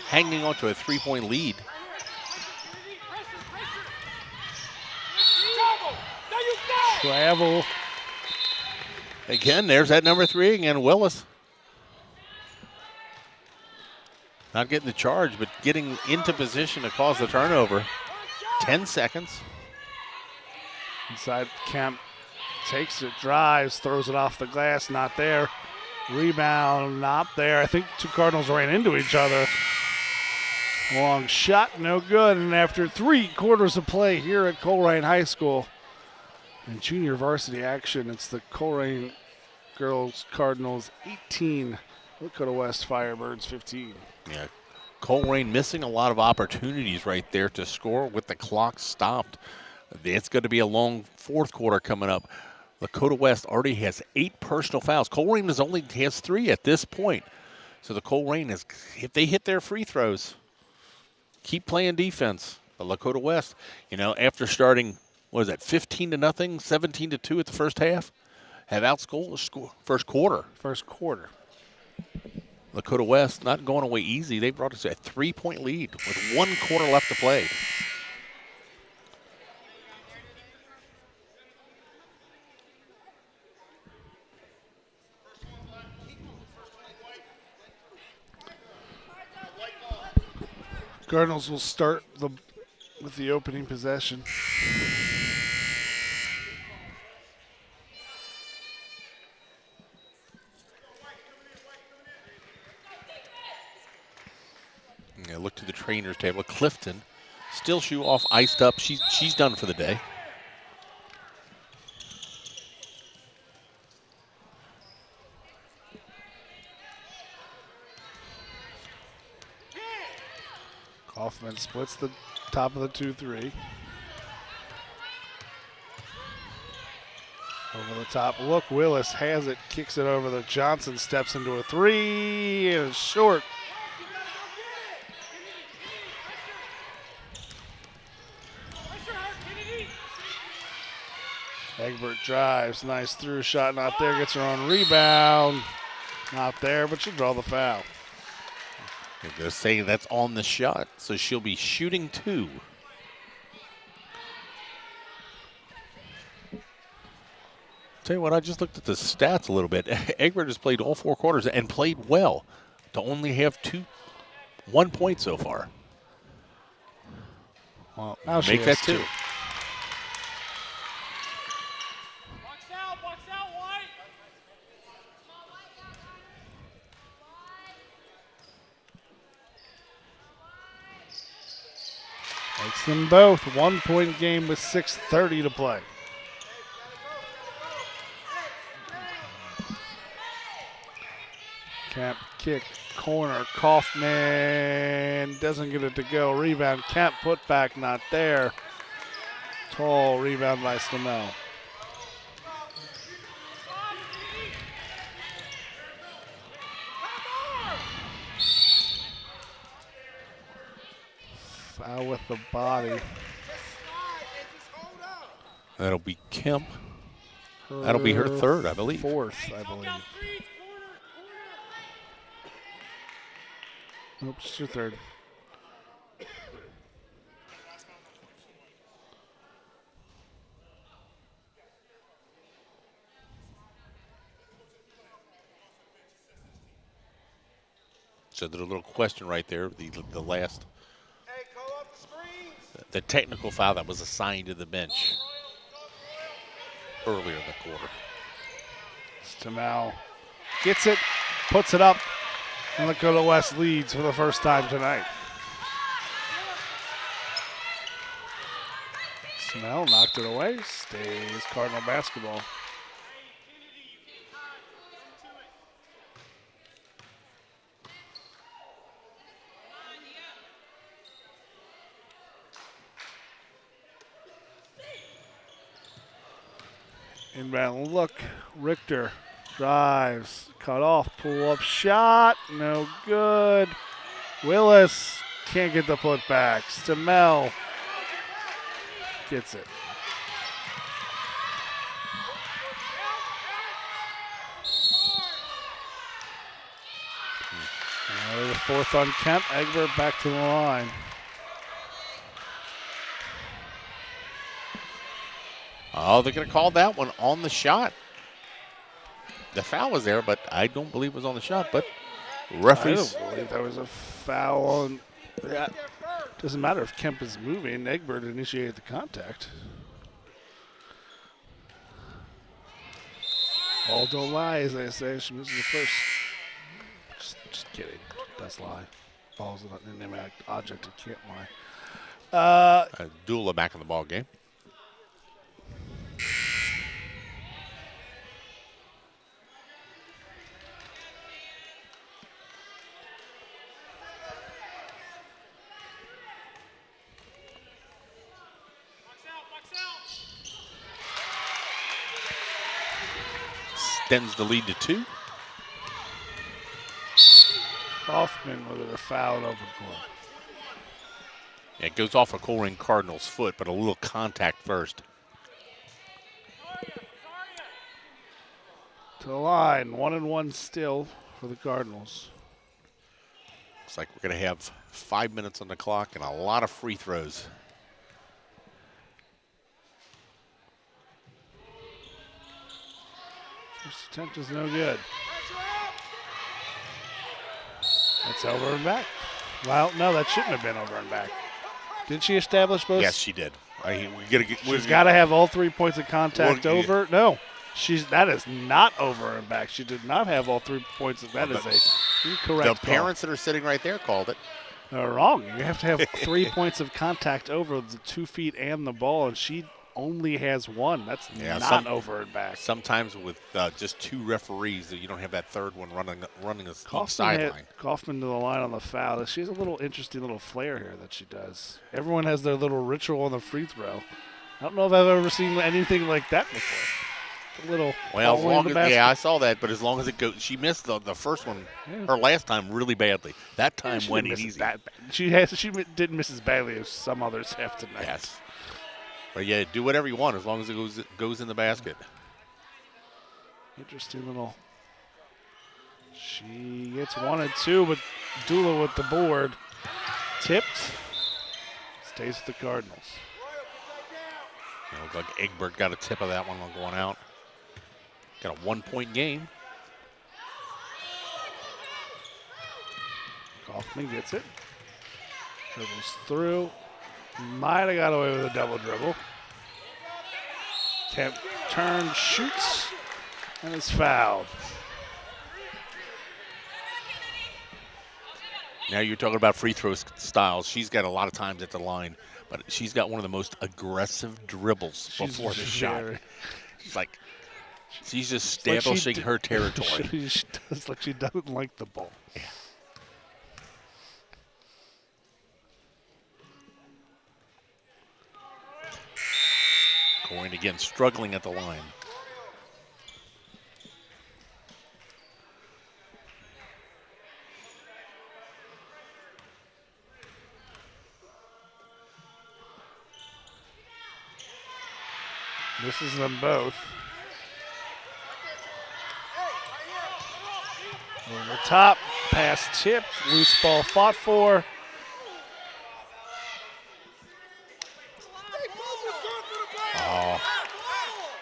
hanging on to a 3-point lead. Travel. Again, there's that number 3 again, Willis. Not getting the charge, but getting into position to cause the turnover. 10 seconds. Inside, Kemp takes it, drives, throws it off the glass, not there. Rebound, not there. I think 2 Cardinals ran into each other. Long shot, no good. And after 3 quarters of play here at Colerain High School, in junior varsity action, it's the Colerain girls Cardinals 18, Lakota West Firebirds 15. Yeah, Colerain missing a lot of opportunities right there to score with the clock stopped. It's going to be a long 4th quarter coming up. Lakota West already has 8 personal fouls. Colerain only has 3 at this point. So the Colerain is, if they hit their free throws, keep playing defense. But Lakota West, you know, after starting, what was that, 15-0, 17-2 at the first half, have outscored the first quarter. First quarter. Lakota West not going away easy. They brought us a 3-point lead with 1 quarter left to play. Cardinals will start with the opening possession. Yeah, look to the trainer's table. Clifton, still shoe off, iced up. She's done for the day. Kaufman splits the top of the 2-3. Over the top. Look, Willis has it, kicks it over the Johnson, steps into a 3, and it's short. Egbert drives, nice through shot, not there, gets her own rebound. Not there, but she'll draw the foul. They're going to say that's on the shot, so she'll be shooting 2. Tell you what, I just looked at the stats a little bit. Egbert has played all 4 quarters and played well to only have 1 point so far. Well, now she Make has that 2. Box out, White. Makes them both 1-point game with 6:30 to play. Kemp kick, corner, Kaufman doesn't get it to go. Rebound, Kemp put back, not there. Tall rebound by Stamel. Foul with the body. That'll be Kemp. That'll be her 3rd, I believe. 4th, I believe. Oops, it's your 3rd. So there's a little question right there. The last, the technical foul that was assigned to the bench earlier in the quarter. Stamel gets it, puts it up, and Lakota West leads for the first time tonight. Stamel knocked it away, stays Cardinal basketball. Inbound look, Richter drives, cut off, pull up shot, no good. Willis can't get the put back. Stamel gets it. Another 4th on Kemp. Egbert back to the line. Oh, they're going to call that one on the shot. The foul was there, but I don't believe it was on the shot. But referees. I don't believe that was a foul on that. Doesn't matter if Kemp is moving. Egbert initiated the contact. All don't lie, as they say. She misses the first. Just kidding. That's lie. Ball's an inanimate object. It can't lie. Dula back in the ball game. Extends the lead to 2. Hoffman with a foul over goal. It goes off a Colerain Cardinals foot, but a little contact first. To the line, 1-1 still for the Cardinals. Looks like we're going to have 5 minutes on the clock and a lot of free throws. First attempt is no good. That's over and back. Well, no, that shouldn't have been over and back. Did she establish both? Yes, she did. She's got to have all 3 points of contact Well, over. No, that is not over and back. She did not have all 3 points. That is a incorrect The parents that are sitting right there called it. They're wrong. You have to have 3 points of contact over the 2 feet and the ball, and she only has 1. That's not over and back. Sometimes with just 2 referees, you don't have that third one running a sideline. Kaufman to the line on the foul. She has a little interesting little flair here that she does. Everyone has their little ritual on the free throw. I don't know if I've ever seen anything like that before. A little. Well, as long as I saw that, but as long as it goes, she missed the first one, her last time really badly. That time went easy. She didn't miss as badly as some others have tonight. Yes. But yeah, do whatever you want as long as it goes in the basket. Interesting little. She gets 1 and 2, but Dula with the board. Tipped. Stays with the Cardinals. It looks like Egbert got a tip of that one going out. Got a 1-point game. Kaufman gets it. Dribbles through. Might have got away with a double dribble. Kemp turns, shoots, and is fouled. Now you're talking about free throw styles. She's got a lot of times at the line, but she's got one of the most aggressive dribbles before the shot. She's just establishing her territory. She does like she doesn't like the ball. Yeah. Colerain again struggling at the line. Misses them both. Over top, pass tipped, loose ball fought for.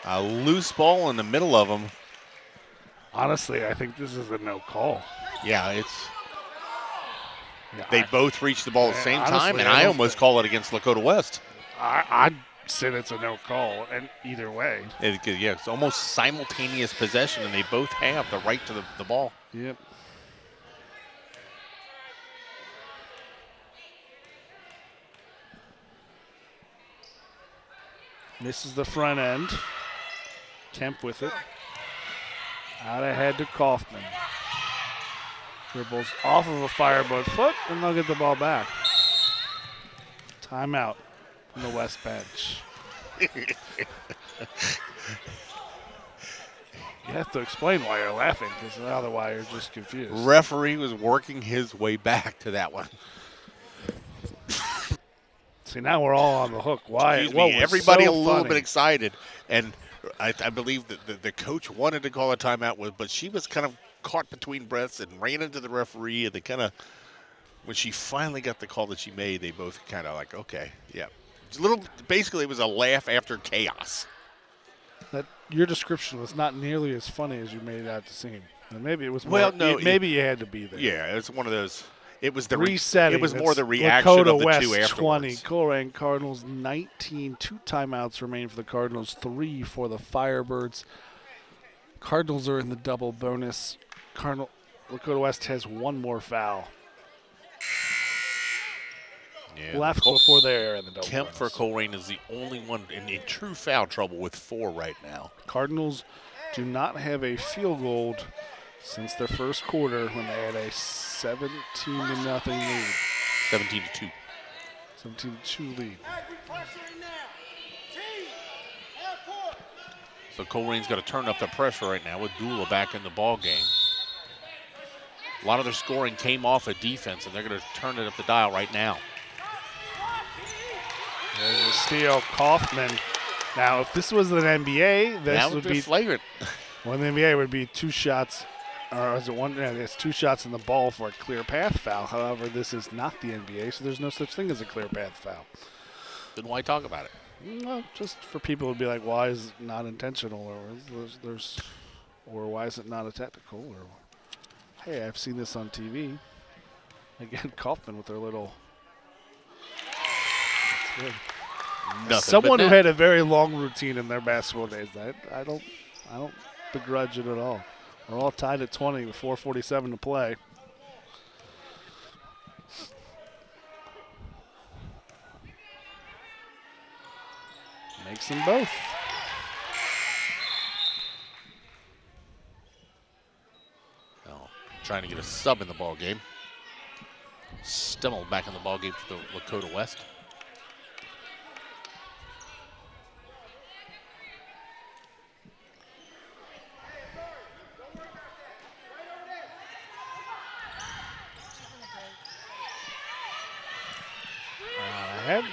A loose ball in the middle of them. Honestly, I think this is a no call. Yeah, they both reached the ball at the same time, and I almost call it against Lakota West. I'd say it's a no call, and either way. It's almost simultaneous possession, and they both have the right to the ball. Yep. Misses the front end. Kemp with it. Out ahead to Kaufman. Dribbles off of a Firebird foot, and they'll get the ball back. Timeout from the West bench. You have to explain why you're laughing, because otherwise you're just confused. Referee was working his way back to that one. See, now we're all on the hook. Why? Excuse me, everybody so a little funny? bit excited, and I believe that the coach wanted to call a timeout, but she was kind of caught between breaths and ran into the referee, and they kind of, when she finally got the call that she made, they both kind of like, okay, yeah. Basically, it was a laugh after chaos. That your description was not nearly as funny as you made it out to seem. And maybe it was more, Well, no, maybe you had to be there. Yeah, it's one of those. It was the resetting. It was more the reaction Lakota of the West two afterwards. 20, Colerain Cardinals 19. 2 timeouts remain for the Cardinals, 3 for the Firebirds. Cardinals are in the double bonus. Lakota West has 1 more foul. Yeah, Left before they're in the double Kemp bonus. for Colerain is the only one in true foul trouble with 4 right now. Cardinals do not have a field goal since their first quarter when they had a 17-0 lead. 17-2. 17-2 lead. So Colerain's got to turn up the pressure right now with Dula back in the ball game. A lot of their scoring came off of defense, and they're going to turn it up the dial right now. There's a steal, Kaufman. Now, if this was an NBA, this That would would be be flagrant. well, in the NBA it would be 2 shots, or is it one? Yeah, it's 2 shots in the ball for a clear path foul. However, this is not the NBA, so there's no such thing as a clear path foul. Then why talk about it? Well, just for people to be like, why is it not intentional, or or why is it not a technical, or hey, I've seen this on TV. Again, Kaufman with their little. That's good. Nothing Someone but who net. had a very long routine in their basketball days. I don't begrudge it at all. We're all tied at 20 with 4:47 to play. Makes them both. Oh, trying to get a sub in the ball game. Stemmel back in the ball game for the Lakota West. Ahead.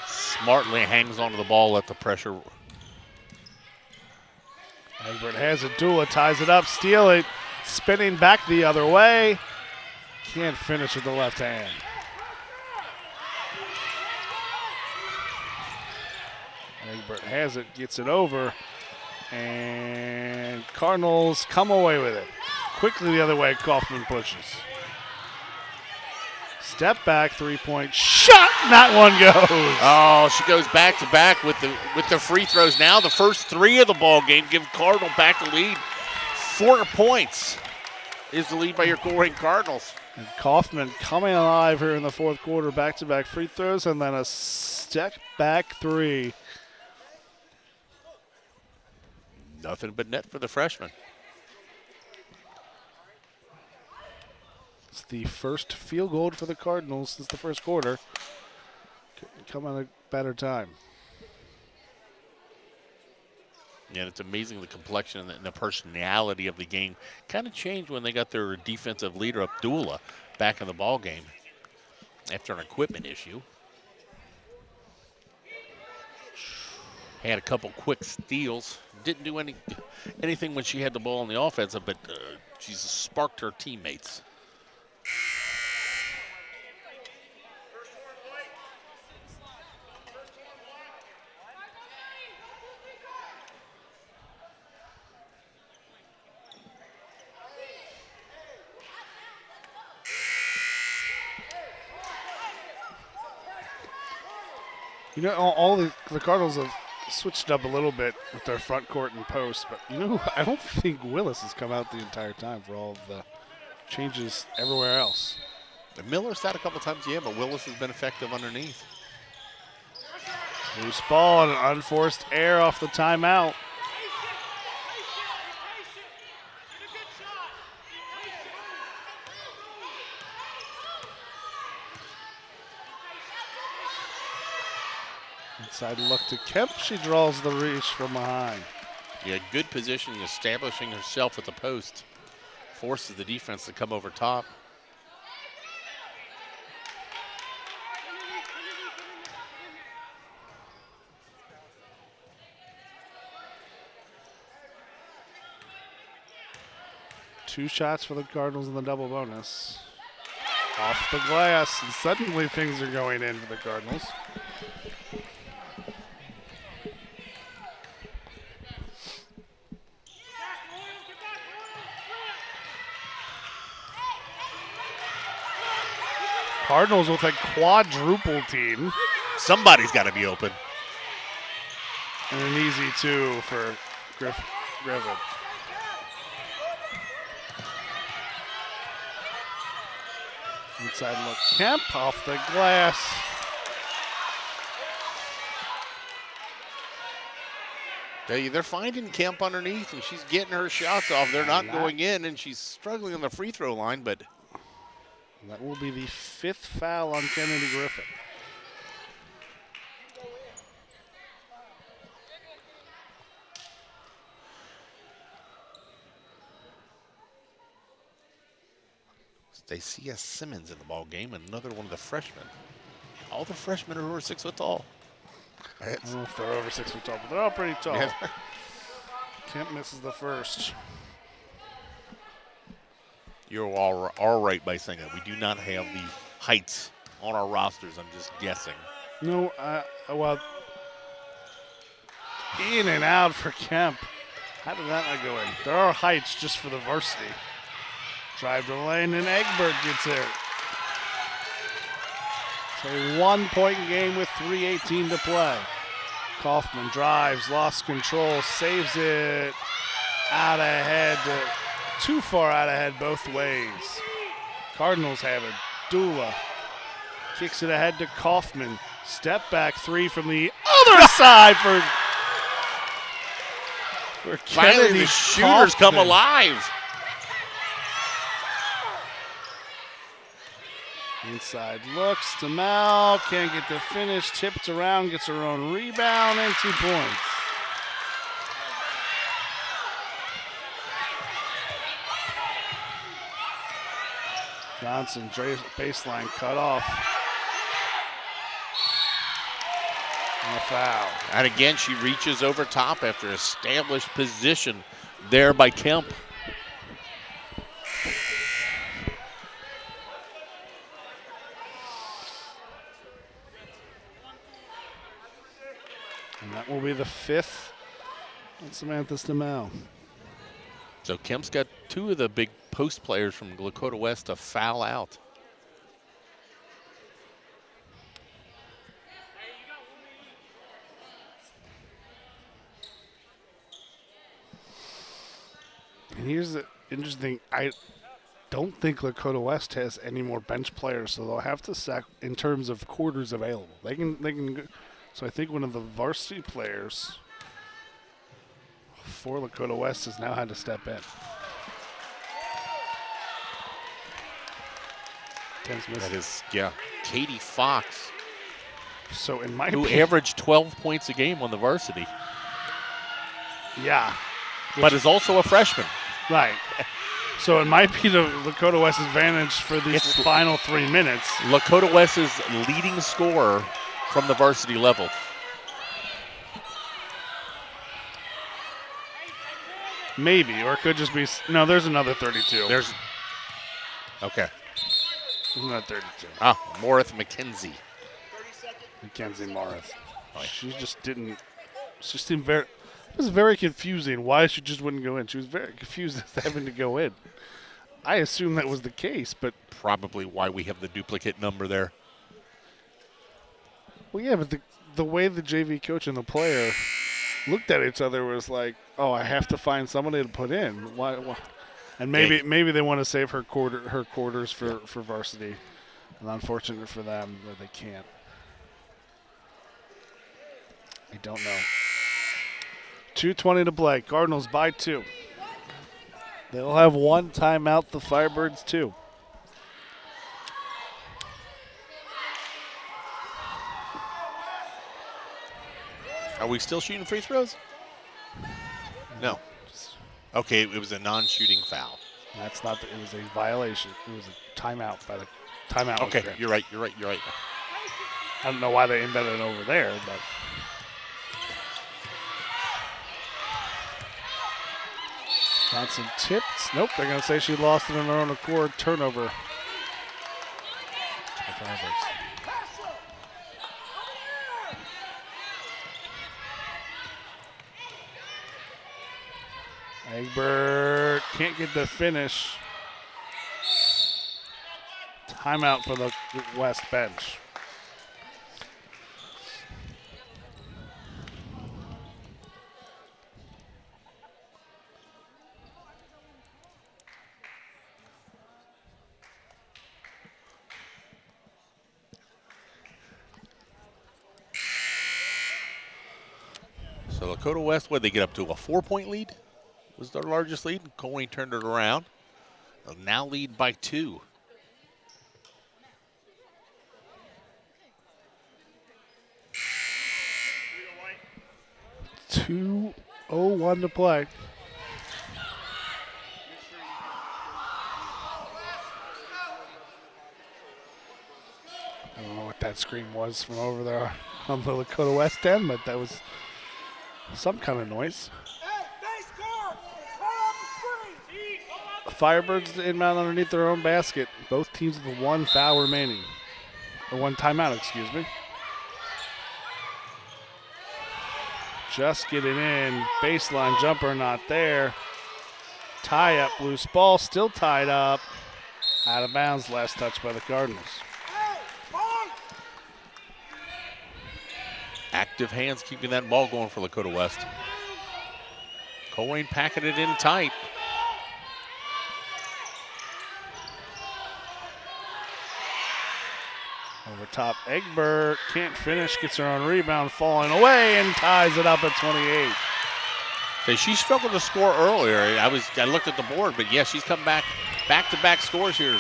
Smartly hangs onto the ball, let the pressure. Egbert has it. Dula ties it up, steal it, spinning back the other way. Can't finish with the left hand. Egbert has it, gets it over, and Cardinals come away with it. Quickly the other way, Kaufman pushes. Step back, 3-point shot, and that one goes. Oh, she goes back to back with the free throws. Now the first 3 of the ball game give Cardinal back the lead. 4 points is the lead by your Colerain Cardinals. And Kaufman coming alive here in the fourth quarter, back-to-back free throws, and then a step back 3. Nothing but net for the freshman. It's the first field goal for the Cardinals since the first quarter. Couldn't come at a better time. Yeah, it's amazing the complexion and the personality of the game kind of changed when they got their defensive leader, Abdullah, back in the ball game after an equipment issue. Had a couple quick steals. Didn't do anything when she had the ball on the offensive, but she's sparked her teammates. You know, all the Cardinals have switched up a little bit with their front court and post, but you know, I don't think Willis has come out the entire time for all of the changes everywhere else. Miller's had a couple times, yeah, but Willis has been effective underneath. Loose ball and an unforced error off the timeout. Inside look to Kemp. She draws the reach from behind. Yeah, good positioning, establishing herself at the post. Forces the defense to come over top. Two shots for the Cardinals in the double bonus. Off the glass, and suddenly things are going in for the Cardinals. Cardinals with a quadruple team. Somebody's got to be open. And an easy 2 for Griffin. Inside look, Kemp off the glass. They're finding Kemp underneath, and she's getting her shots off. They're not going in, and she's struggling on the free throw line, but that will be the 5th foul on Kennedy Griffin. They see Simmons in the ball game, another one of the freshmen. All the freshmen are over 6 foot tall. I don't know if they're over 6 foot tall, but they're all pretty tall. Yeah. Kemp misses the first. You're all right by saying that. We do not have the heights on our rosters. I'm just guessing. No, well, in and out for Kemp. How did that not go in? There are heights just for the varsity. Drive to the lane, and Egbert gets there. It's a 1-point game with 3:18 to play. Kaufman drives, lost control, saves it out ahead, too far out ahead both ways. Cardinals have it. Dula kicks it ahead to Kaufman. Step back three from the other side for Finally, Kennedy the shooters come Kaufman. alive. Inside looks to Mal, can't get the finish, tipped around, gets her own rebound, and 2 points. Johnson, baseline cut off. And a foul. And again, she reaches over top after established position there by Kemp. And that will be the 5th on Samantha Stamel. So Kemp's got 2 of the big post players from Lakota West to foul out. And here's the interesting thing. I don't think Lakota West has any more bench players, so they'll have to sack in terms of quarters available. They can go. So I think one of the varsity players for Lakota West has now had to step in. That is, yeah, Katie Fox, So in my who opinion, averaged 12 points a game on the varsity, yeah, but is also a freshman. right. So it might be the Lakota West advantage for these It's- final 3 minutes. Lakota West's leading scorer from the varsity level. Maybe, or it could just be. No, there's another 32. There's, okay. There's another 32. Morith McKenzie. Mackenzie Morris. She just didn't. She seemed very. It was very confusing why she just wouldn't go in. She was very confused as having to go in. I assume that was the case, but Probably why we have the duplicate number there. well, yeah, but the way the JV coach and the player looked at each other was like, oh, I have to find somebody to put in. Why? And maybe they want to save her quarters for varsity. And unfortunate for them that they can't. I don't know. 2:20 to play. Cardinals by 2. They'll have 1 timeout. The Firebirds 2. Are we still shooting free throws? No. Okay, it was a non-shooting foul. That's not. It was a violation. It was a timeout by the timeout. was Okay, granted. you're right. I don't know why they embedded it over there, but. Johnson tips. Nope, they're going to say she lost it on her own accord. Turnover. Egbert can't get the finish. Timeout for the West bench. So Lakota West, what did they get up to? A 4-point lead? Was their largest lead. Colerain turned it around. They'll now lead by 2. $2:01 to play. I don't know what that that scream was from over there on the Lakota West end, but that was some kind of noise. Hey, they score! Call out the screen! Firebirds inbound underneath their own basket. Both teams with one foul remaining. Or one timeout, excuse me. Just getting in. Baseline jumper not there. Tie up, loose ball, still tied up. Out of bounds, last touch by the Cardinals. Hey, ball! Active hands keeping that ball going for Lakota West. Colerain packing it in tight. Over top, Egbert can't finish, gets her own rebound, falling away, and ties it up at 28. Okay, she struggled to score earlier. I looked at the board, but yeah, she's come back-to-back scores here.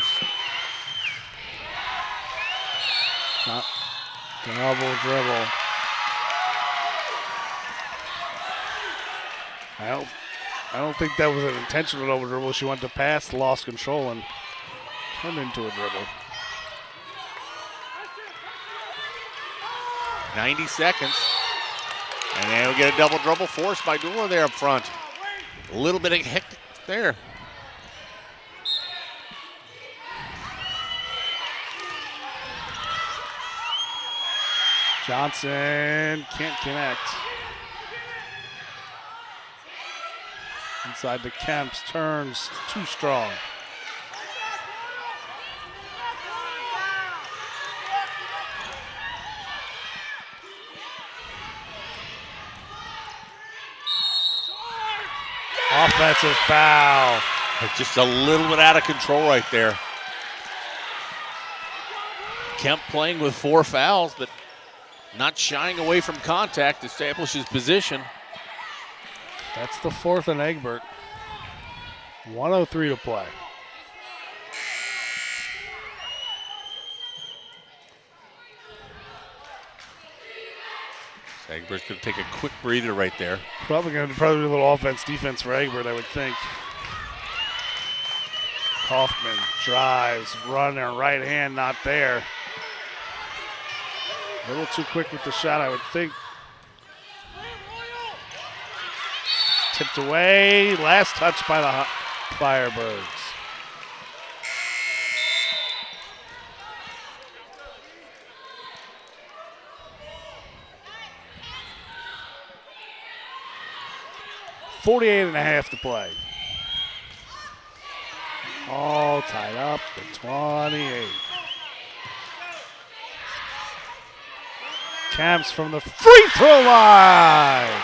Double dribble. I don't think that was an intentional double dribble. She went to pass, lost control, and turned into a dribble. 90 seconds. And then we get a double dribble forced by Dula there up front. A little bit of hectic there. Johnson can't connect. Inside the Kemps, turns too strong. Offensive foul. Just a little bit out of control right there. Kemp playing with 4 fouls, but not shying away from contact, establishes position. That's the 4th on Egbert. 1:03 to play. Egbert's going to take a quick breather right there. Probably going to be a little offense, defense for Egbert, I would think. Kaufman drives, runner, right hand not there. A little too quick with the shot, I would think. Tipped away, last touch by the Firebirds. .48.5 to play. All tied up at 28. Camps from the free throw line.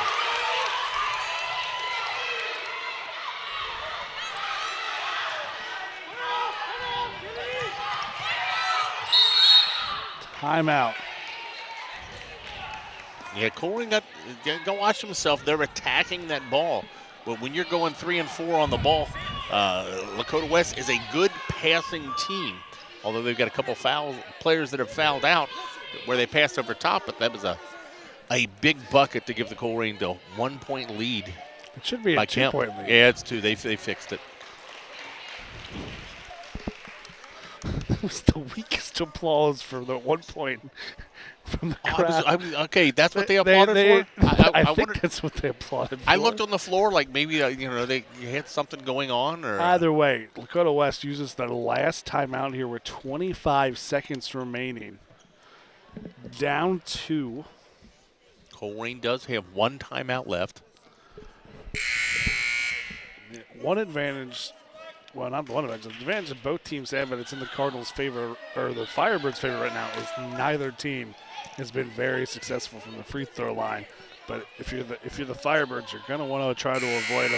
Timeout. Yeah, Colerain got watch himself. They're attacking that ball. But when you're going 3 and 4 on the ball, Lakota West is a good passing team. Although they've got a couple players that have fouled out where they passed over top, but that was a big bucket to give the Colerain the 1-point lead. It should be a 2-point lead. Yeah, it's 2. They fixed it. That was the weakest applause for the 1 point from the crowd. Okay, that's what they applauded for? I think that's what they applauded for. I looked on the floor like maybe they had something going on. Or Either way, Lakota West uses the last timeout here with 25 seconds remaining. Down 2. Colerain does have 1 timeout left. One advantage. Well, not one advantage. The advantage that both teams have, but it's in the Cardinals' favor, or the Firebirds' favor right now, is neither team has been very successful from the free throw line. But if you're the Firebirds, you're going to want to try to avoid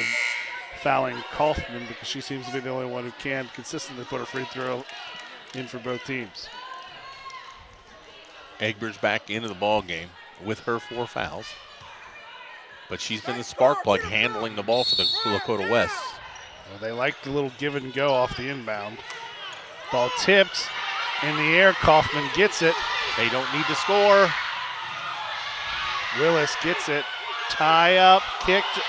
fouling Kaufman because she seems to be the only one who can consistently put a free throw in for both teams. Egbert's back into the ball game with her 4 fouls. But she's been the spark plug handling the ball for the Lakota West. Well, they like the little give and go off the inbound. Ball tipped in the air. Kaufman gets it. They don't need to score. Willis gets it. Tie up, kicked.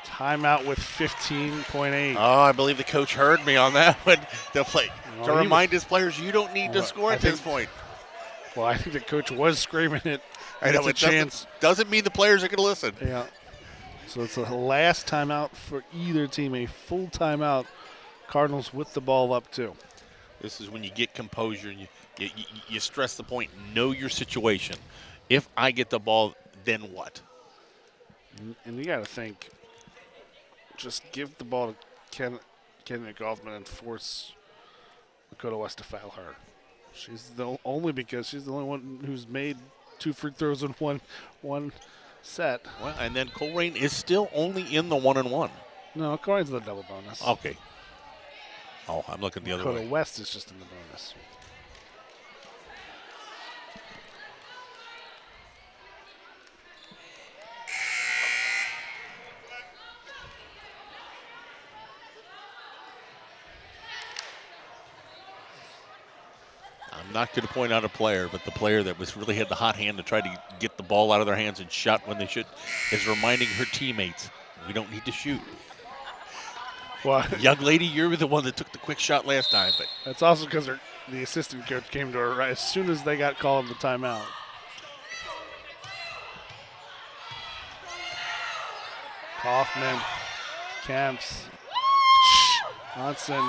Timeout with 15.8. Oh, I believe the coach heard me on that one. They'll play to remind his players, you don't need to score at this point. Well, I think the coach was screaming it. I know, It's a it chance. doesn't mean the players are going to listen. Yeah. So it's the last timeout for either team, a full timeout. Cardinals with the ball up too. This is when you get composure and you stress the point. Know your situation. If I get the ball, then what? And you got to think, just give the ball to Kenya Goffman and force Lakota West to foul her. She's only because she's the only one who's made 2 free throws in one set. Well, and then Colerain is still only in the 1-on-1. No, Colerain's in the double bonus. Okay. Oh, I'm looking the other way. Lakota West is just in the bonus. I'm not going to point out a player, but the player that was really had the hot hand to try to get the ball out of their hands and shot when they should is reminding her teammates, we don't need to shoot. Well, Young lady, you're the one that took the quick shot last time, but that's also because the assistant coach came to her right as soon as they got called the timeout. Kaufman, Kemps, Johnson.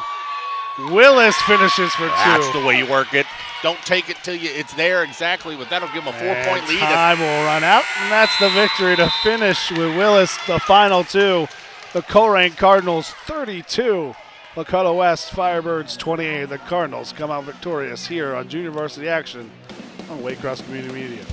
Willis finishes for 2. that's the way you work it. Don't take it till it's there exactly, but that'll give them a 4-point lead. Time will run out, and that's the victory to finish with Willis, the final 2. The Colerain Cardinals 32, Lakota West Firebirds 28. The Cardinals come out victorious here on Junior Varsity Action on Waycross Community Media.